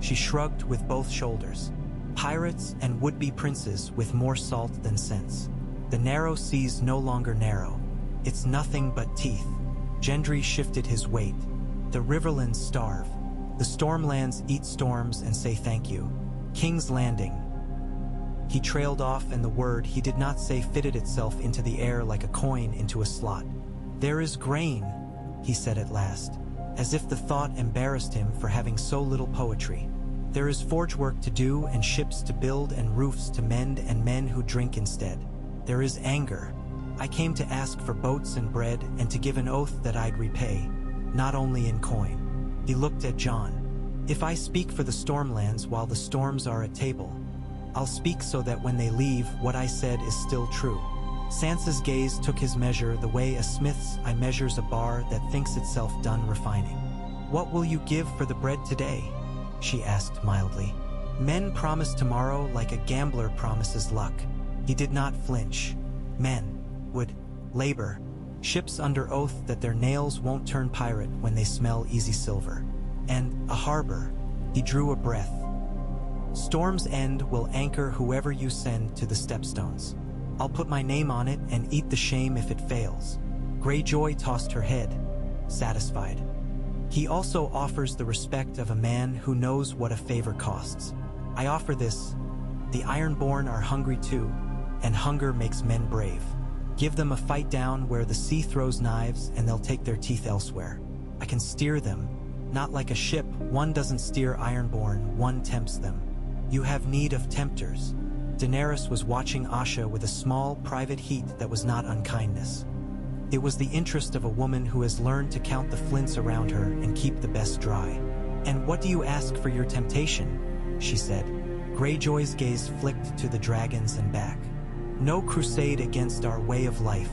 She shrugged with both shoulders. "Pirates and would-be princes with more salt than sense. The narrow sea's no longer narrow. It's nothing but teeth." Gendry shifted his weight. "The riverlands starve. The stormlands eat storms and say thank you. King's Landing." He trailed off, and the word he did not say fitted itself into the air like a coin into a slot. "There is grain," he said at last, as if the thought embarrassed him for having so little poetry. "There is forge work to do and ships to build and roofs to mend and men who drink instead. There is anger. I came to ask for boats and bread and to give an oath that I'd repay, not only in coin." He looked at Jon. "If I speak for the Stormlands while the storms are at table, I'll speak so that when they leave, what I said is still true." Sansa's gaze took his measure the way a smith's eye measures a bar that thinks itself done refining. "What will you give for the bread today?" she asked mildly. "Men promise tomorrow like a gambler promises luck." He did not flinch. "Men would labor. Ships under oath that their nails won't turn pirate when they smell easy silver. And a harbor." He drew a breath. "Storm's End will anchor whoever you send to the stepstones. I'll put my name on it and eat the shame if it fails." Greyjoy tossed her head, satisfied. "He also offers the respect of a man who knows what a favor costs. I offer this. The Ironborn are hungry too, and hunger makes men brave. Give them a fight down where the sea throws knives and they'll take their teeth elsewhere. I can steer them, not like a ship. One doesn't steer Ironborn, one tempts them. You have need of tempters." Daenerys was watching Asha with a small, private heat that was not unkindness. It was the interest of a woman who has learned to count the flints around her and keep the best dry. "And what do you ask for your temptation?" she said. Greyjoy's gaze flicked to the dragons and back. "No crusade against our way of life.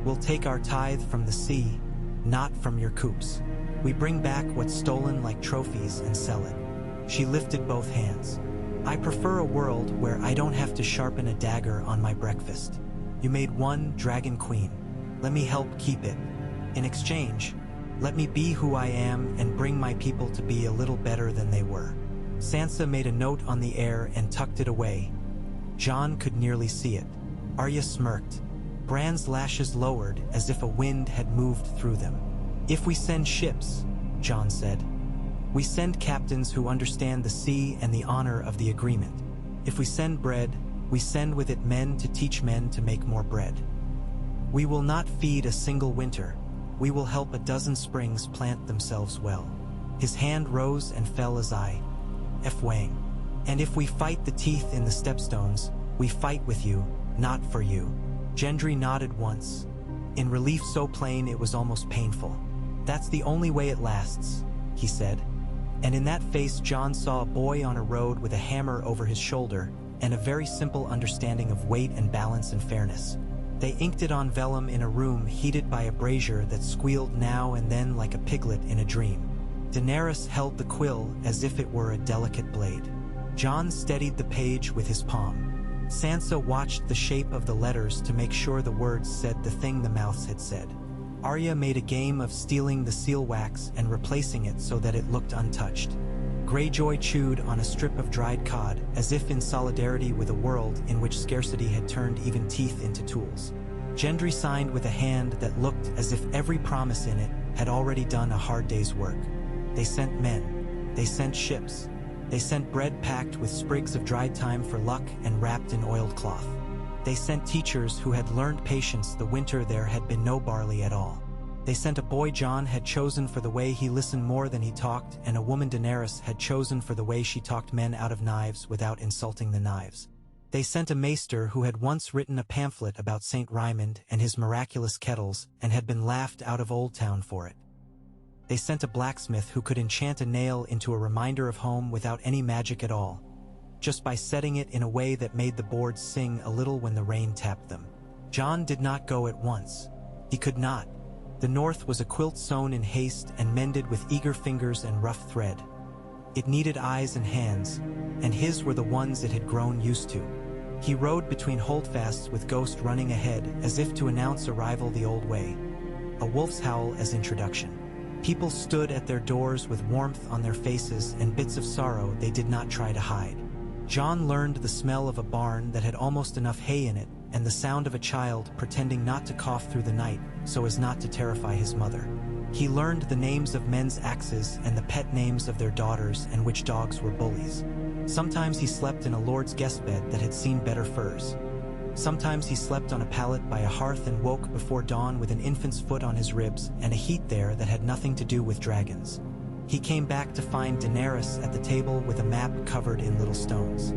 We'll take our tithe from the sea, not from your coops. We bring back what's stolen like trophies and sell it." She lifted both hands. "I prefer a world where I don't have to sharpen a dagger on my breakfast. You made one dragon queen. Let me help keep it. In exchange, let me be who I am and bring my people to be a little better than they were." Sansa made a note on the air and tucked it away. Jon could nearly see it. Arya smirked. Bran's lashes lowered as if a wind had moved through them. "If we send ships," Jon said, "we send captains who understand the sea and the honor of the agreement. If we send bread, we send with it men to teach men to make more bread. We will not feed a single winter. We will help a dozen springs plant themselves well." His hand rose and fell as Wang. "And if we fight the teeth in the stepstones, we fight with you, not for you." Gendry nodded once, in relief so plain it was almost painful. "That's the only way it lasts," he said. And in that face Jon saw a boy on a road with a hammer over his shoulder and a very simple understanding of weight and balance and fairness. They inked it on vellum in a room heated by a brazier that squealed now and then like a piglet in a dream. Daenerys held the quill as if it were a delicate blade. Jon steadied the page with his palm. Sansa watched the shape of the letters to make sure the words said the thing the mouths had said. Arya made a game of stealing the seal wax and replacing it so that it looked untouched. Greyjoy chewed on a strip of dried cod, as if in solidarity with a world in which scarcity had turned even teeth into tools. Gendry signed with a hand that looked as if every promise in it had already done a hard day's work. They sent men. They sent ships. They sent bread packed with sprigs of dried thyme for luck and wrapped in oiled cloth. They sent teachers who had learned patience the winter there had been no barley at all. They sent a boy Jon had chosen for the way he listened more than he talked, and a woman Daenerys had chosen for the way she talked men out of knives without insulting the knives. They sent a maester who had once written a pamphlet about St. Raymond and his miraculous kettles and had been laughed out of Old Town for it. They sent a blacksmith who could enchant a nail into a reminder of home without any magic at all, just by setting it in a way that made the boards sing a little when the rain tapped them. Jon did not go at once. He could not. The north was a quilt sewn in haste and mended with eager fingers and rough thread. It needed eyes and hands, and his were the ones it had grown used to. He rode between holdfasts with Ghost running ahead as if to announce arrival the old way, a wolf's howl as introduction. People stood at their doors with warmth on their faces and bits of sorrow they did not try to hide. Jon learned the smell of a barn that had almost enough hay in it, and the sound of a child pretending not to cough through the night so as not to terrify his mother. He learned the names of men's axes and the pet names of their daughters and which dogs were bullies. Sometimes he slept in a lord's guest bed that had seen better furs. Sometimes he slept on a pallet by a hearth and woke before dawn with an infant's foot on his ribs and a heat there that had nothing to do with dragons. He came back to find Daenerys at the table with a map covered in little stones.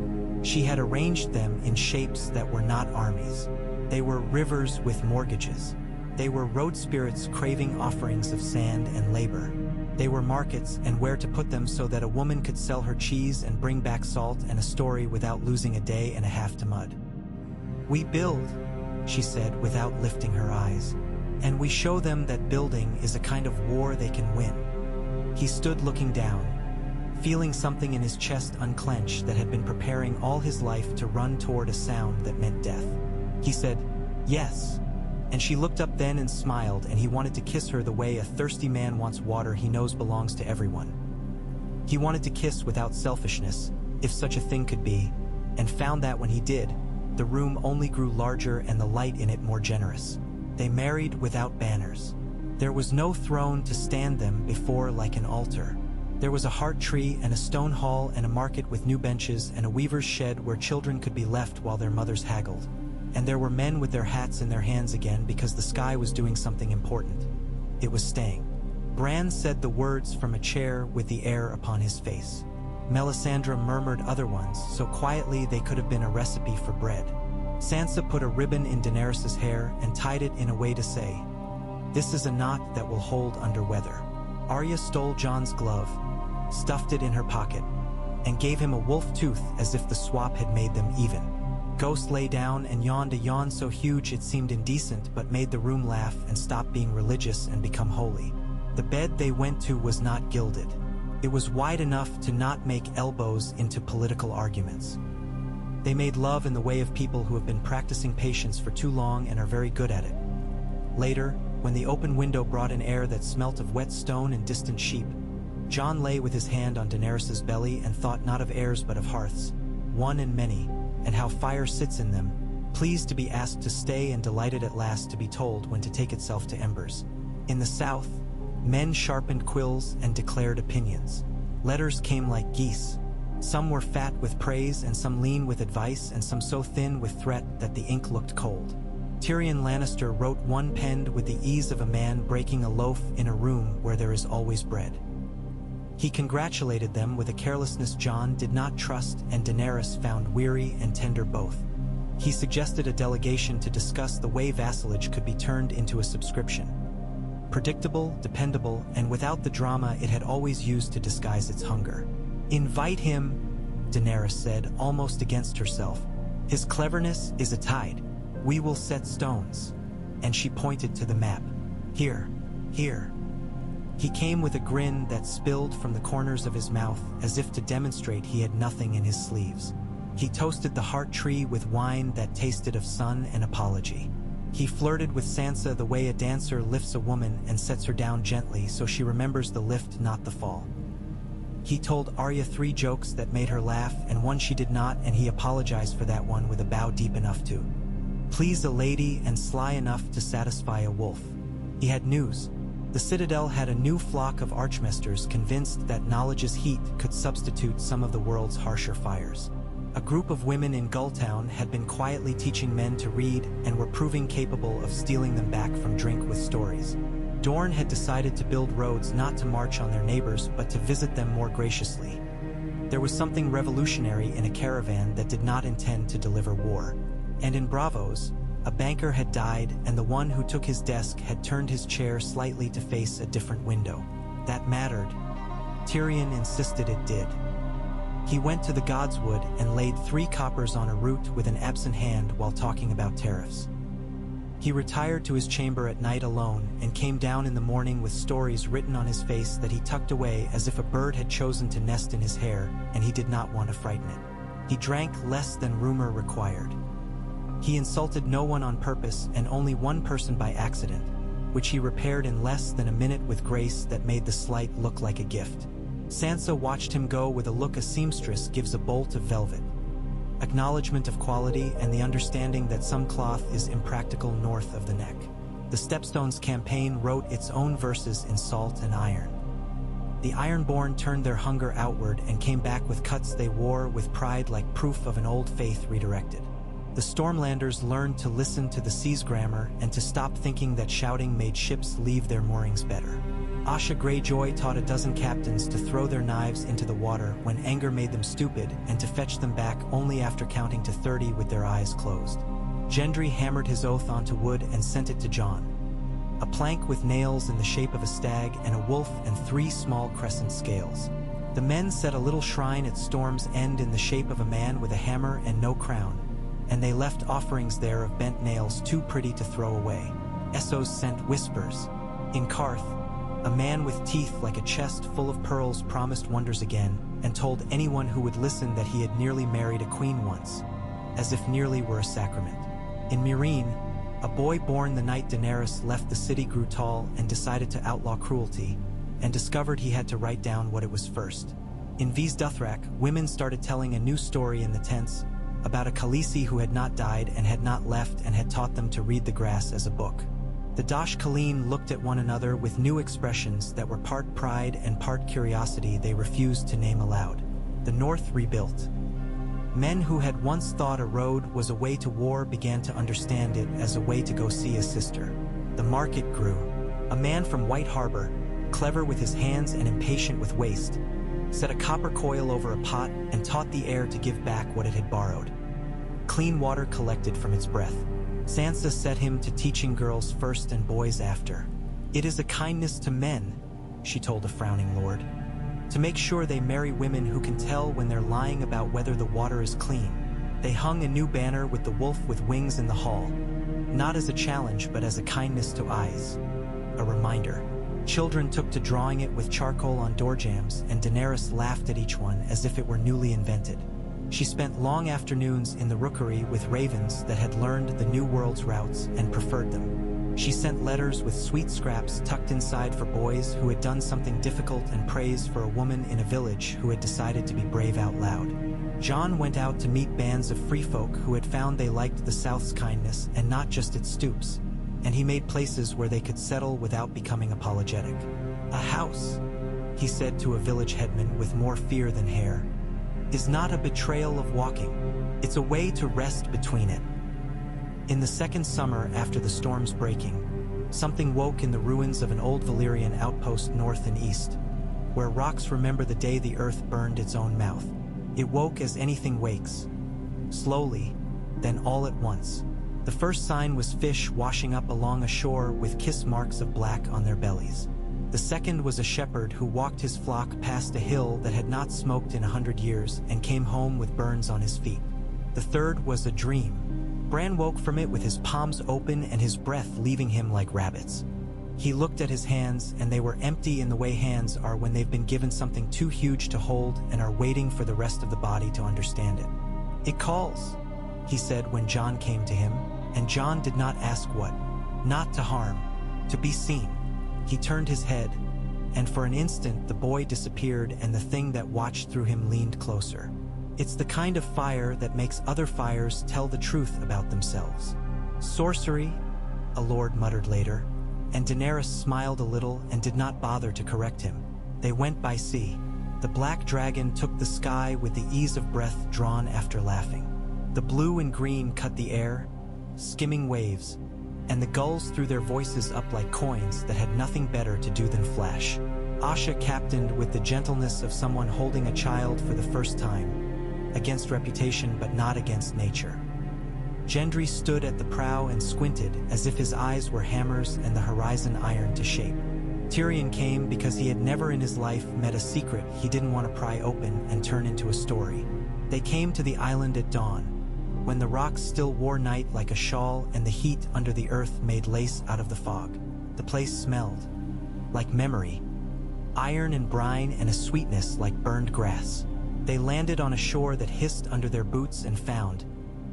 She had arranged them in shapes that were not armies. They were rivers with mortgages. They were road spirits craving offerings of sand and labor. They were markets and where to put them so that a woman could sell her cheese and bring back salt and a story without losing a day and a half to mud. "We build," she said without lifting her eyes, "and we show them that building is a kind of war they can win." He stood looking down, feeling something in his chest unclench that had been preparing all his life to run toward a sound that meant death. He said, "Yes." And she looked up then and smiled, and he wanted to kiss her the way a thirsty man wants water he knows belongs to everyone. He wanted to kiss without selfishness, if such a thing could be, and found that when he did, the room only grew larger and the light in it more generous. They married without banners. There was no throne to stand them before like an altar. There was a heart tree and a stone hall and a market with new benches and a weaver's shed where children could be left while their mothers haggled. And there were men with their hats in their hands again because the sky was doing something important. It was staying. Bran said the words from a chair with the air upon his face. Melisandre murmured other ones so quietly they could have been a recipe for bread. Sansa put a ribbon in Daenerys' hair and tied it in a way to say, "This is a knot that will hold under weather." Arya stole Jon's glove, stuffed it in her pocket, and gave him a wolf tooth as if the swap had made them even. Ghost lay down and yawned a yawn so huge it seemed indecent but made the room laugh and stop being religious and become holy. The bed they went to was not gilded. It was wide enough to not make elbows into political arguments. They made love in the way of people who have been practicing patience for too long and are very good at it. Later, when the open window brought an air that smelt of wet stone and distant sheep, Jon lay with his hand on Daenerys' belly and thought not of heirs but of hearths, one and many, and how fire sits in them, pleased to be asked to stay and delighted at last to be told when to take itself to embers. In the south, men sharpened quills and declared opinions. Letters came like geese. Some were fat with praise and some lean with advice and some so thin with threat that the ink looked cold. Tyrion Lannister wrote one penned with the ease of a man breaking a loaf in a room where there is always bread. He congratulated them with a carelessness Jon did not trust and Daenerys found weary and tender both. He suggested a delegation to discuss the way vassalage could be turned into a subscription. Predictable, dependable, and without the drama it had always used to disguise its hunger. "Invite him," Daenerys said, almost against herself. "His cleverness is a tide. We will set stones." And she pointed to the map. "Here, here." He came with a grin that spilled from the corners of his mouth as if to demonstrate he had nothing in his sleeves. He toasted the heart tree with wine that tasted of sun and apology. He flirted with Sansa the way a dancer lifts a woman and sets her down gently so she remembers the lift, not the fall. He told Arya 3 jokes that made her laugh and one she did not, and he apologized for that one with a bow deep enough to please a lady and sly enough to satisfy a wolf. He had news. The citadel had a new flock of archmasters convinced that knowledge's heat could substitute some of the world's harsher fires. A group of women in Gulltown had been quietly teaching men to read and were proving capable of stealing them back from drink with stories. Dorne had decided to build roads not to march on their neighbors but to visit them more graciously. There was something revolutionary in a caravan that did not intend to deliver war. And in Braavos, a banker had died and the one who took his desk had turned his chair slightly to face a different window. That mattered. Tyrion insisted it did. He went to the Godswood and laid 3 coppers on a root with an absent hand while talking about tariffs. He retired to his chamber at night alone and came down in the morning with stories written on his face that he tucked away as if a bird had chosen to nest in his hair and he did not want to frighten it. He drank less than rumor required. He insulted no one on purpose and only one person by accident, which he repaired in less than a minute with grace that made the slight look like a gift. Sansa watched him go with a look a seamstress gives a bolt of velvet. Acknowledgement of quality and the understanding that some cloth is impractical north of the neck. The Stepstones campaign wrote its own verses in salt and iron. The Ironborn turned their hunger outward and came back with cuts they wore with pride like proof of an old faith redirected. The Stormlanders learned to listen to the sea's grammar and to stop thinking that shouting made ships leave their moorings better. Asha Greyjoy taught a dozen captains to throw their knives into the water when anger made them stupid and to fetch them back only after counting to 30 with their eyes closed. Gendry hammered his oath onto wood and sent it to Jon. A plank with nails in the shape of a stag and a wolf and 3 small crescent scales. The men set a little shrine at Storm's End in the shape of a man with a hammer and no crown, and they left offerings there of bent nails too pretty to throw away. Essos sent whispers. In Karth, a man with teeth like a chest full of pearls promised wonders again and told anyone who would listen that he had nearly married a queen once, as if nearly were a sacrament. In Meereen, a boy born the night Daenerys left the city grew tall and decided to outlaw cruelty, and discovered he had to write down what it was first. In Vys Dothrak, women started telling a new story in the tents about a Khaleesi who had not died and had not left and had taught them to read the grass as a book. The Dosh Khaleen looked at one another with new expressions that were part pride and part curiosity they refused to name aloud. The North rebuilt. Men who had once thought a road was a way to war began to understand it as a way to go see a sister. The market grew. A man from White Harbor, clever with his hands and impatient with waste, set a copper coil over a pot and taught the air to give back what it had borrowed. Clean water collected from its breath. Sansa set him to teaching girls first and boys after. It is a kindness to men, she told a frowning lord, to make sure they marry women who can tell when they're lying about whether the water is clean. They hung a new banner with the wolf with wings in the hall, not as a challenge but as a kindness to eyes. A reminder. Children took to drawing it with charcoal on door jambs, and Daenerys laughed at each one as if it were newly invented. She spent long afternoons in the rookery with ravens that had learned the new world's routes and preferred them. She sent letters with sweet scraps tucked inside for boys who had done something difficult and praise for a woman in a village who had decided to be brave out loud. Jon went out to meet bands of free folk who had found they liked the South's kindness and not just its stoops, and he made places where they could settle without becoming apologetic. A house, he said to a village headman with more fear than hair, is not a betrayal of walking. It's a way to rest between it. In the second summer after the storm's breaking, something woke in the ruins of an old Valyrian outpost north and east, where rocks remember the day the earth burned its own mouth. It woke as anything wakes. Slowly, then all at once. The first sign was fish washing up along a shore with kiss marks of black on their bellies. The second was a shepherd who walked his flock past a hill that had not smoked in 100 years and came home with burns on his feet. The third was a dream. Bran woke from it with his palms open and his breath leaving him like rabbits. He looked at his hands, and they were empty in the way hands are when they've been given something too huge to hold and are waiting for the rest of the body to understand it. It calls, he said when Jon came to him, and Jon did not ask what. Not to harm, to be seen. He turned his head, and for an instant the boy disappeared and the thing that watched through him leaned closer. It's the kind of fire that makes other fires tell the truth about themselves. Sorcery, a lord muttered later, And Daenerys smiled a little and did not bother to correct him. They went by sea. The black dragon took the sky with the ease of breath drawn after laughing. The blue and green cut the air, skimming waves, and the gulls threw their voices up like coins that had nothing better to do than flash. Asha captained with the gentleness of someone holding a child for the first time, against reputation but not against nature. Gendry stood at the prow and squinted as if his eyes were hammers and the horizon ironed to shape. Tyrion came because he had never in his life met a secret he didn't want to pry open and turn into a story. They came to the island at dawn, when the rocks still wore night like a shawl and the heat under the earth made lace out of the fog. The place smelled like memory, iron and brine and a sweetness like burned grass. They landed on a shore that hissed under their boots and found,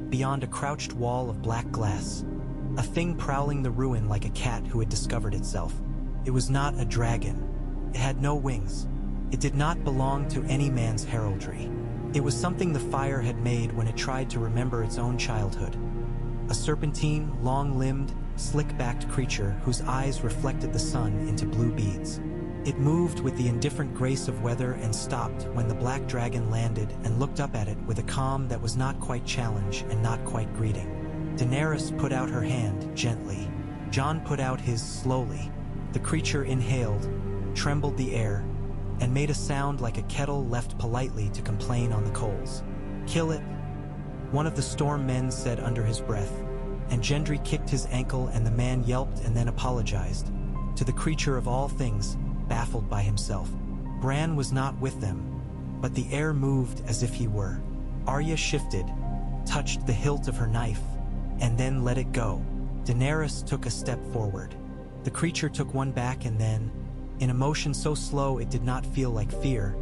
beyond a crouched wall of black glass, a thing prowling the ruin like a cat who had discovered itself. It was not a dragon. It had no wings. It did not belong to any man's heraldry. It was something the fire had made when it tried to remember its own childhood. A serpentine, long-limbed, slick-backed creature whose eyes reflected the sun into blue beads. It moved with the indifferent grace of weather and stopped when the black dragon landed and looked up at it with a calm that was not quite challenge and not quite greeting. Daenerys put out her hand gently. Jon put out his slowly. The creature inhaled, trembled the air, and made a sound like a kettle left politely to complain on the coals. "Kill it," one of the storm men said under his breath, and Gendry kicked his ankle and the man yelped and then apologized, to the creature of all things, baffled by himself. Bran was not with them, but the air moved as if he were. Arya shifted, touched the hilt of her knife, and then let it go. Daenerys took a step forward. The creature took one back and then, in a motion so slow it did not feel like fear,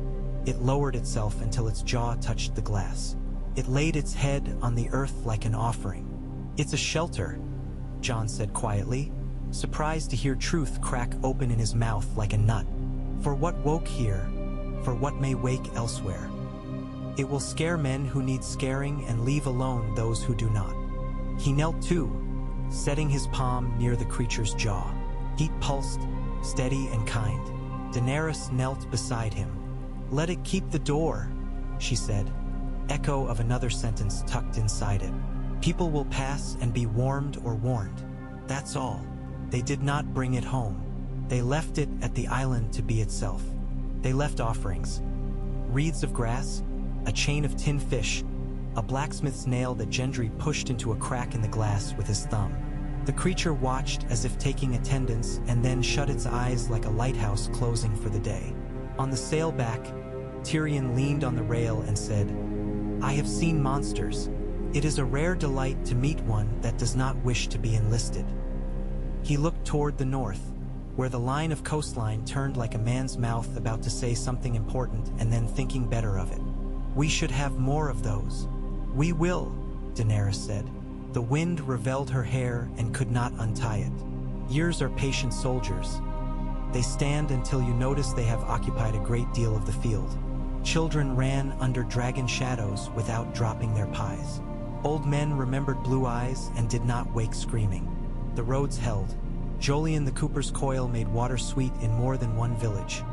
it lowered itself until its jaw touched the glass. It laid its head on the earth like an offering. "It's a shelter," Jon said quietly, surprised to hear truth crack open in his mouth like a nut. "For what woke here, for what may wake elsewhere. It will scare men who need scaring and leave alone those who do not." He knelt too, setting his palm near the creature's jaw. Heat pulsed, steady and kind. Daenerys knelt beside him. "Let it keep the door," she said, echo of another sentence tucked inside it. "People will pass and be warmed or warned. That's all. They did not bring it home. They left it at the island to be itself. They left offerings. Wreaths of grass, a chain of tin fish, a blacksmith's nail that Gendry pushed into a crack in the glass with his thumb. The creature watched as if taking attendance and then shut its eyes like a lighthouse closing for the day. On the sailback, Tyrion leaned on the rail and said, "I have seen monsters. It is a rare delight to meet one that does not wish to be enlisted." He looked toward the north, where the line of coastline turned like a man's mouth about to say something important and then thinking better of it. "We should have more of those." "We will," Daenerys said. The wind reveled her hair and could not untie it. "Years are patient soldiers. They stand until you notice they have occupied a great deal of the field. Children ran under dragon shadows without dropping their pies. Old men remembered blue eyes and did not wake screaming. The roads held. Jolyon the Cooper's coil made water sweet in more than one village.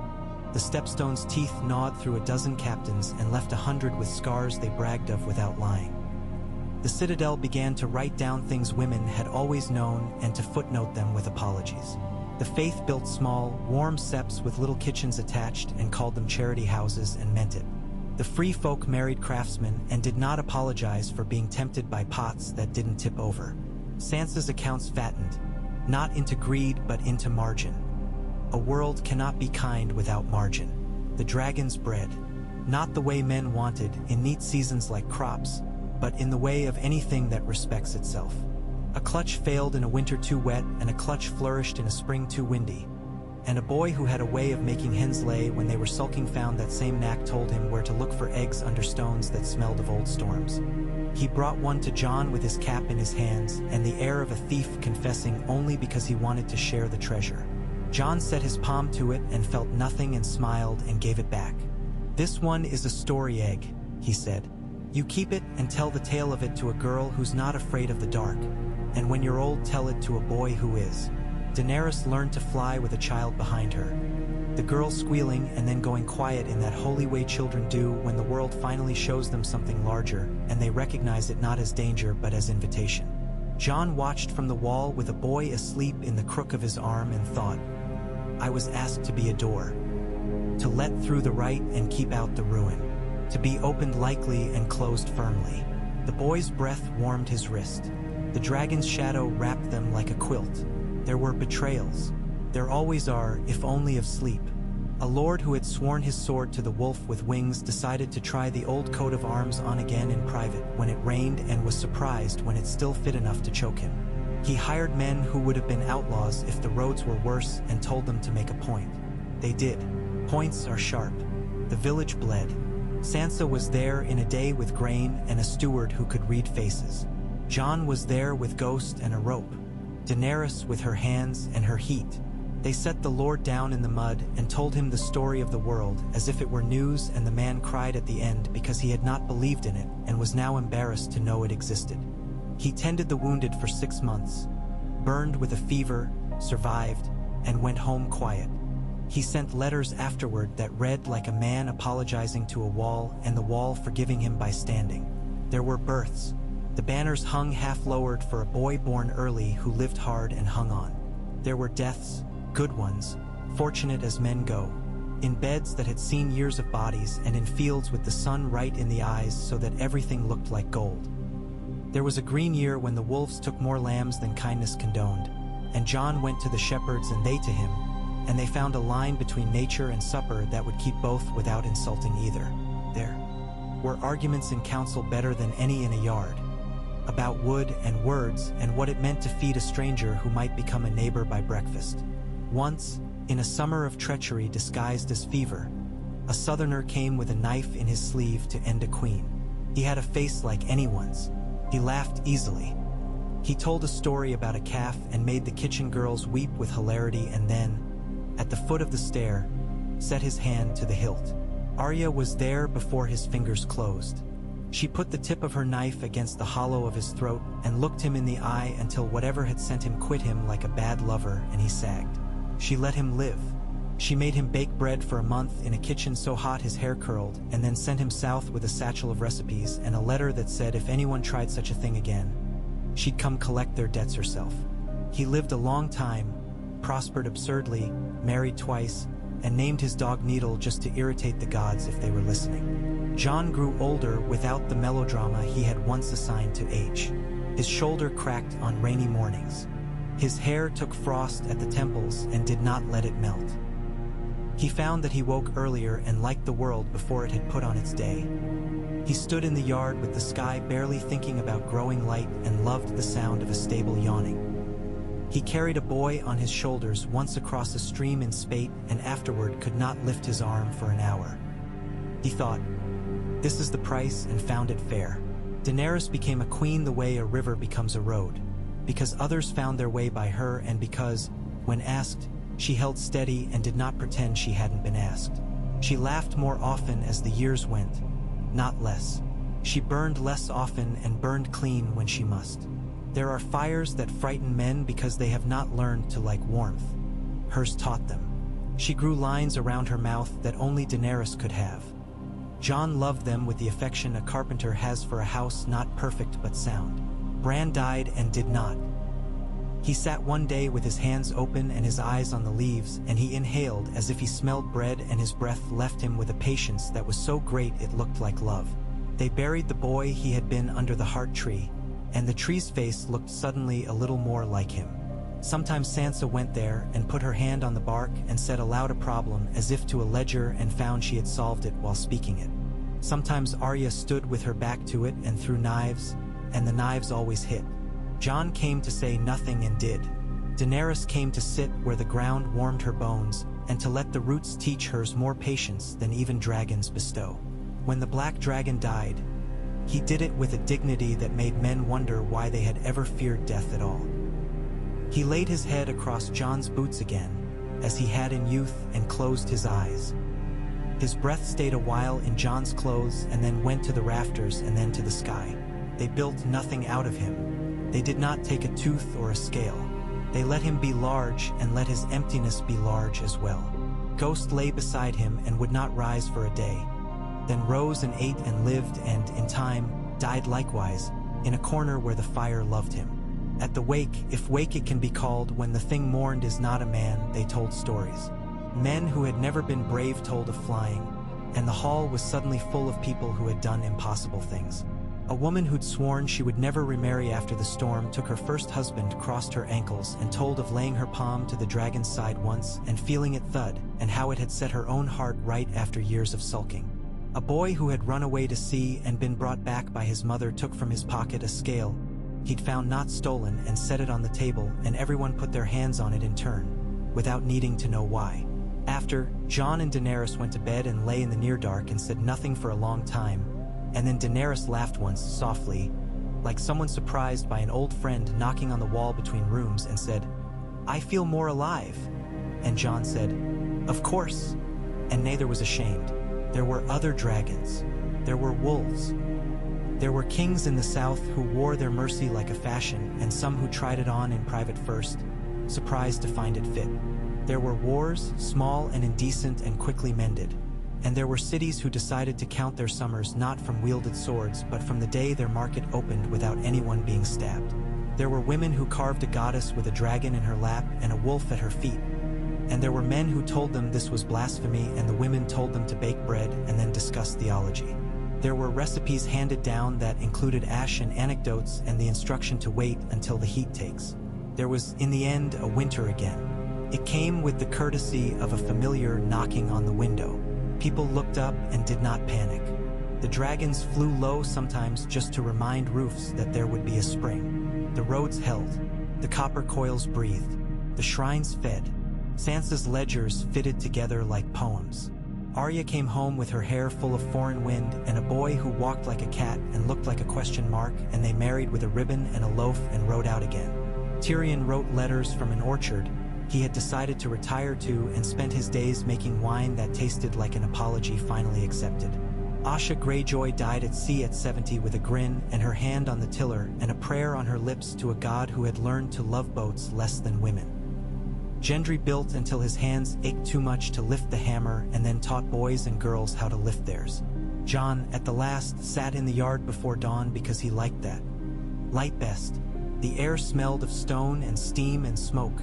The Stepstone's teeth gnawed through a dozen captains and left 100 with scars they bragged of without lying. The Citadel began to write down things women had always known and to footnote them with apologies. The Faith built small, warm septs with little kitchens attached and called them charity houses and meant it. The free folk married craftsmen and did not apologize for being tempted by pots that didn't tip over. Sansa's accounts fattened, not into greed but into margin. A world cannot be kind without margin. The dragons bred, not the way men wanted, in neat seasons like crops, but in the way of anything that respects itself. A clutch failed in a winter too wet, and a clutch flourished in a spring too windy. And a boy who had a way of making hens lay when they were sulking found that same knack told him where to look for eggs under stones that smelled of old storms. He brought one to Jon with his cap in his hands and the air of a thief confessing only because he wanted to share the treasure. Jon set his palm to it and felt nothing and smiled and gave it back. "This one is a story egg," he said. "You keep it and tell the tale of it to a girl who's not afraid of the dark, and when you're old tell it to a boy who is." Daenerys learned to fly with a child behind her. The girl squealing and then going quiet in that holy way children do when the world finally shows them something larger, and they recognize it not as danger but as invitation. Jon watched from the wall with a boy asleep in the crook of his arm and thought, I was asked to be a door. To let through the right and keep out the ruin. To be opened lightly and closed firmly. The boy's breath warmed his wrist. The dragon's shadow wrapped them like a quilt. There were betrayals. There always are, if only of sleep. A lord who had sworn his sword to the wolf with wings decided to try the old coat of arms on again in private when it rained and was surprised when it still fit enough to choke him. He hired men who would have been outlaws if the roads were worse and told them to make a point. They did. Points are sharp. The village bled. Sansa was there in a day with grain and a steward who could read faces. Jon was there with ghost and a rope. Daenerys with her hands and her heat. They set the Lord down in the mud and told him the story of the world as if it were news, and the man cried at the end because he had not believed in it and was now embarrassed to know it existed. He tended the wounded for 6 months, burned with a fever, survived, and went home quiet. He sent letters afterward that read like a man apologizing to a wall and the wall forgiving him by standing. There were births. The banners hung half-lowered for a boy born early who lived hard and hung on. There were deaths, good ones, fortunate as men go, in beds that had seen years of bodies and in fields with the sun right in the eyes so that everything looked like gold. There was a green year when the wolves took more lambs than kindness condoned, and Jon went to the shepherds and they to him, and they found a line between nature and supper that would keep both without insulting either. There were arguments in council better than any in a yard, about wood and words and what it meant to feed a stranger who might become a neighbor by breakfast. Once, in a summer of treachery disguised as fever, a southerner came with a knife in his sleeve to end a queen. He had a face like anyone's. He laughed easily. He told a story about a calf and made the kitchen girls weep with hilarity, and then, at the foot of the stair, set his hand to the hilt. Arya was there before his fingers closed. She put the tip of her knife against the hollow of his throat and looked him in the eye until whatever had sent him quit him like a bad lover, and he sagged. She let him live. She made him bake bread for a month in a kitchen so hot his hair curled, and then sent him south with a satchel of recipes and a letter that said if anyone tried such a thing again, she'd come collect their debts herself. He lived a long time, prospered absurdly, married twice, and named his dog Needle just to irritate the gods if they were listening. Jon grew older without the melodrama he had once assigned to age. His shoulder cracked on rainy mornings. His hair took frost at the temples and did not let it melt. He found that he woke earlier and liked the world before it had put on its day. He stood in the yard with the sky barely thinking about growing light and loved the sound of a stable yawning. He carried a boy on his shoulders once across a stream in spate and afterward could not lift his arm for an hour. He thought, this is the price, and found it fair. Daenerys became a queen the way a river becomes a road, because others found their way by her and because, when asked, she held steady and did not pretend she hadn't been asked. She laughed more often as the years went, not less. She burned less often and burned clean when she must. There are fires that frighten men because they have not learned to like warmth. Hers taught them. She grew lines around her mouth that only Daenerys could have. Jon loved them with the affection a carpenter has for a house not perfect but sound. Bran died and did not. He sat one day with his hands open and his eyes on the leaves, and he inhaled as if he smelled bread, and his breath left him with a patience that was so great it looked like love. They buried the boy he had been under the heart tree, and the tree's face looked suddenly a little more like him. Sometimes Sansa went there and put her hand on the bark and said aloud a problem as if to a ledger and found she had solved it while speaking it. Sometimes Arya stood with her back to it and threw knives, and the knives always hit. Jon came to say nothing and did. Daenerys came to sit where the ground warmed her bones and to let the roots teach hers more patience than even dragons bestow. When the black dragon died, he did it with a dignity that made men wonder why they had ever feared death at all. He laid his head across Jon's boots again, as he had in youth, and closed his eyes. His breath stayed a while in Jon's clothes and then went to the rafters and then to the sky. They built nothing out of him. They did not take a tooth or a scale. They let him be large and let his emptiness be large as well. Ghost lay beside him and would not rise for a day, then rose and ate and lived and, in time, died likewise, in a corner where the fire loved him. At the wake, if wake it can be called, when the thing mourned is not a man, they told stories. Men who had never been brave told of flying, and the hall was suddenly full of people who had done impossible things. A woman who'd sworn she would never remarry after the storm took her first husband, crossed her ankles, and told of laying her palm to the dragon's side once and feeling it thud, and how it had set her own heart right after years of sulking. A boy who had run away to sea and been brought back by his mother took from his pocket a scale he'd found not stolen and set it on the table, and everyone put their hands on it in turn, without needing to know why. After, Jon and Daenerys went to bed and lay in the near dark and said nothing for a long time, and then Daenerys laughed once, softly, like someone surprised by an old friend knocking on the wall between rooms, and said, "I feel more alive." And Jon said, "Of course." And neither was ashamed. There were other dragons. There were wolves. There were kings in the south who wore their mercy like a fashion, and some who tried it on in private first, surprised to find it fit. There were wars, small and indecent and quickly mended. And there were cities who decided to count their summers not from wielded swords, but from the day their market opened without anyone being stabbed. There were women who carved a goddess with a dragon in her lap and a wolf at her feet. And there were men who told them this was blasphemy, and the women told them to bake bread and then discuss theology. There were recipes handed down that included ash and anecdotes and the instruction to wait until the heat takes. There was, in the end, a winter again. It came with the courtesy of a familiar knocking on the window. People looked up and did not panic. The dragons flew low sometimes just to remind roofs that there would be a spring. The roads held. The copper coils breathed. The shrines fed. Sansa's ledgers fitted together like poems. Arya came home with her hair full of foreign wind and a boy who walked like a cat and looked like a question mark, and they married with a ribbon and a loaf and rode out again. Tyrion wrote letters from an orchard he had decided to retire to and spent his days making wine that tasted like an apology finally accepted. Asha Greyjoy died at sea at 70 with a grin and her hand on the tiller and a prayer on her lips to a god who had learned to love boats less than women. Gendry built until his hands ached too much to lift the hammer and then taught boys and girls how to lift theirs. Jon, at the last, sat in the yard before dawn because he liked that. Light best. The air smelled of stone and steam and smoke.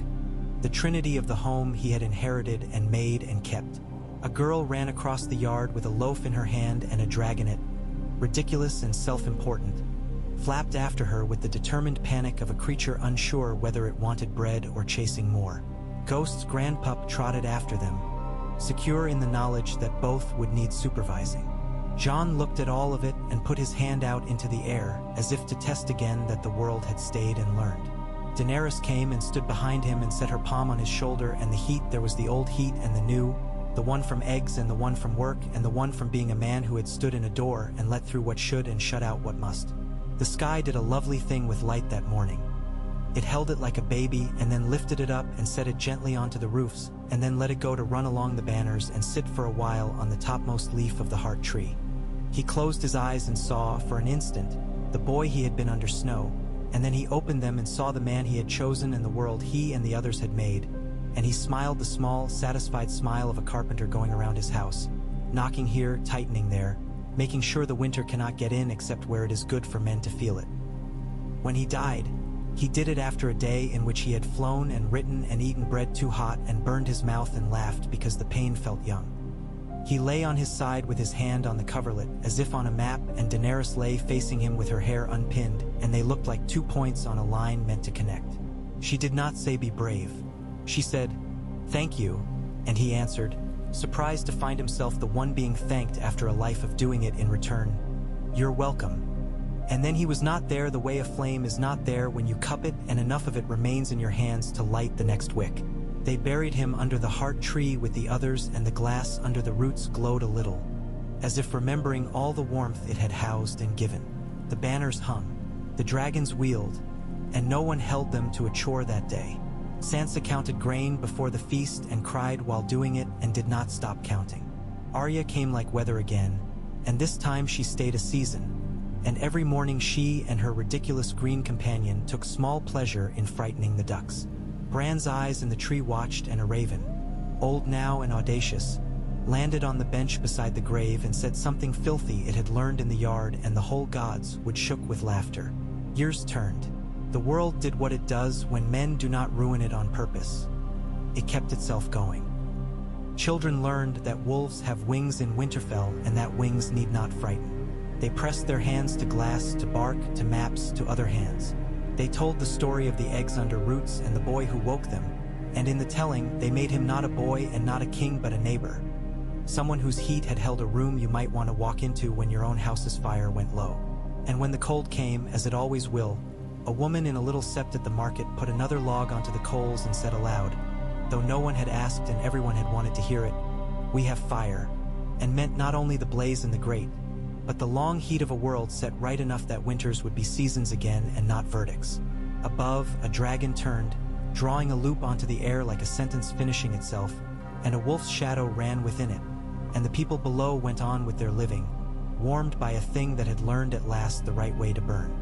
The trinity of the home he had inherited and made and kept. A girl ran across the yard with a loaf in her hand and a dragonet, ridiculous and self-important, flapped after her with the determined panic of a creature unsure whether it wanted bread or chasing more. Ghost's grandpup trotted after them, secure in the knowledge that both would need supervising. Jon looked at all of it and put his hand out into the air, as if to test again that the world had stayed and learned. Daenerys came and stood behind him and set her palm on his shoulder, and the heat, there was the old heat and the new, the one from eggs and the one from work, and the one from being a man who had stood in a door and let through what should and shut out what must. The sky did a lovely thing with light that morning. It held it like a baby and then lifted it up and set it gently onto the roofs, and then let it go to run along the banners and sit for a while on the topmost leaf of the heart tree. He closed his eyes and saw, for an instant, the boy he had been under snow, and then he opened them and saw the man he had chosen and the world he and the others had made, and he smiled the small, satisfied smile of a carpenter going around his house, knocking here, tightening there, making sure the winter cannot get in except where it is good for men to feel it. When he died, he did it after a day in which he had flown and written and eaten bread too hot and burned his mouth and laughed because the pain felt young. He lay on his side with his hand on the coverlet, as if on a map, and Daenerys lay facing him with her hair unpinned, and they looked like 2 points on a line meant to connect. She did not say be brave. She said, "Thank you," and he answered, surprised to find himself the one being thanked after a life of doing it in return, "You're welcome." And then he was not there the way a flame is not there when you cup it and enough of it remains in your hands to light the next wick. They buried him under the heart tree with the others, and the glass under the roots glowed a little, as if remembering all the warmth it had housed and given. The banners hung, the dragons wheeled, and no one held them to a chore that day. Sansa counted grain before the feast and cried while doing it and did not stop counting. Arya came like weather again, and this time she stayed a season, and every morning she and her ridiculous green companion took small pleasure in frightening the ducks. Bran's eyes in the tree watched, and a raven, old now and audacious, landed on the bench beside the grave and said something filthy it had learned in the yard, and the whole gods would shook with laughter. Years turned. The world did what it does when men do not ruin it on purpose. It kept itself going. Children learned that wolves have wings in Winterfell, and that wings need not frighten. They pressed their hands to glass, to bark, to maps, to other hands. They told the story of the eggs under roots and the boy who woke them, and in the telling, they made him not a boy and not a king but a neighbor. Someone whose heat had held a room you might want to walk into when your own house's fire went low. And when the cold came, as it always will, a woman in a little sept at the market put another log onto the coals and said aloud, though no one had asked and everyone had wanted to hear it, "We have fire," and meant not only the blaze in the grate, but the long heat of a world set right enough that winters would be seasons again and not verdicts. Above, a dragon turned, drawing a loop onto the air like a sentence finishing itself, and a wolf's shadow ran within it, and the people below went on with their living, warmed by a thing that had learned at last the right way to burn.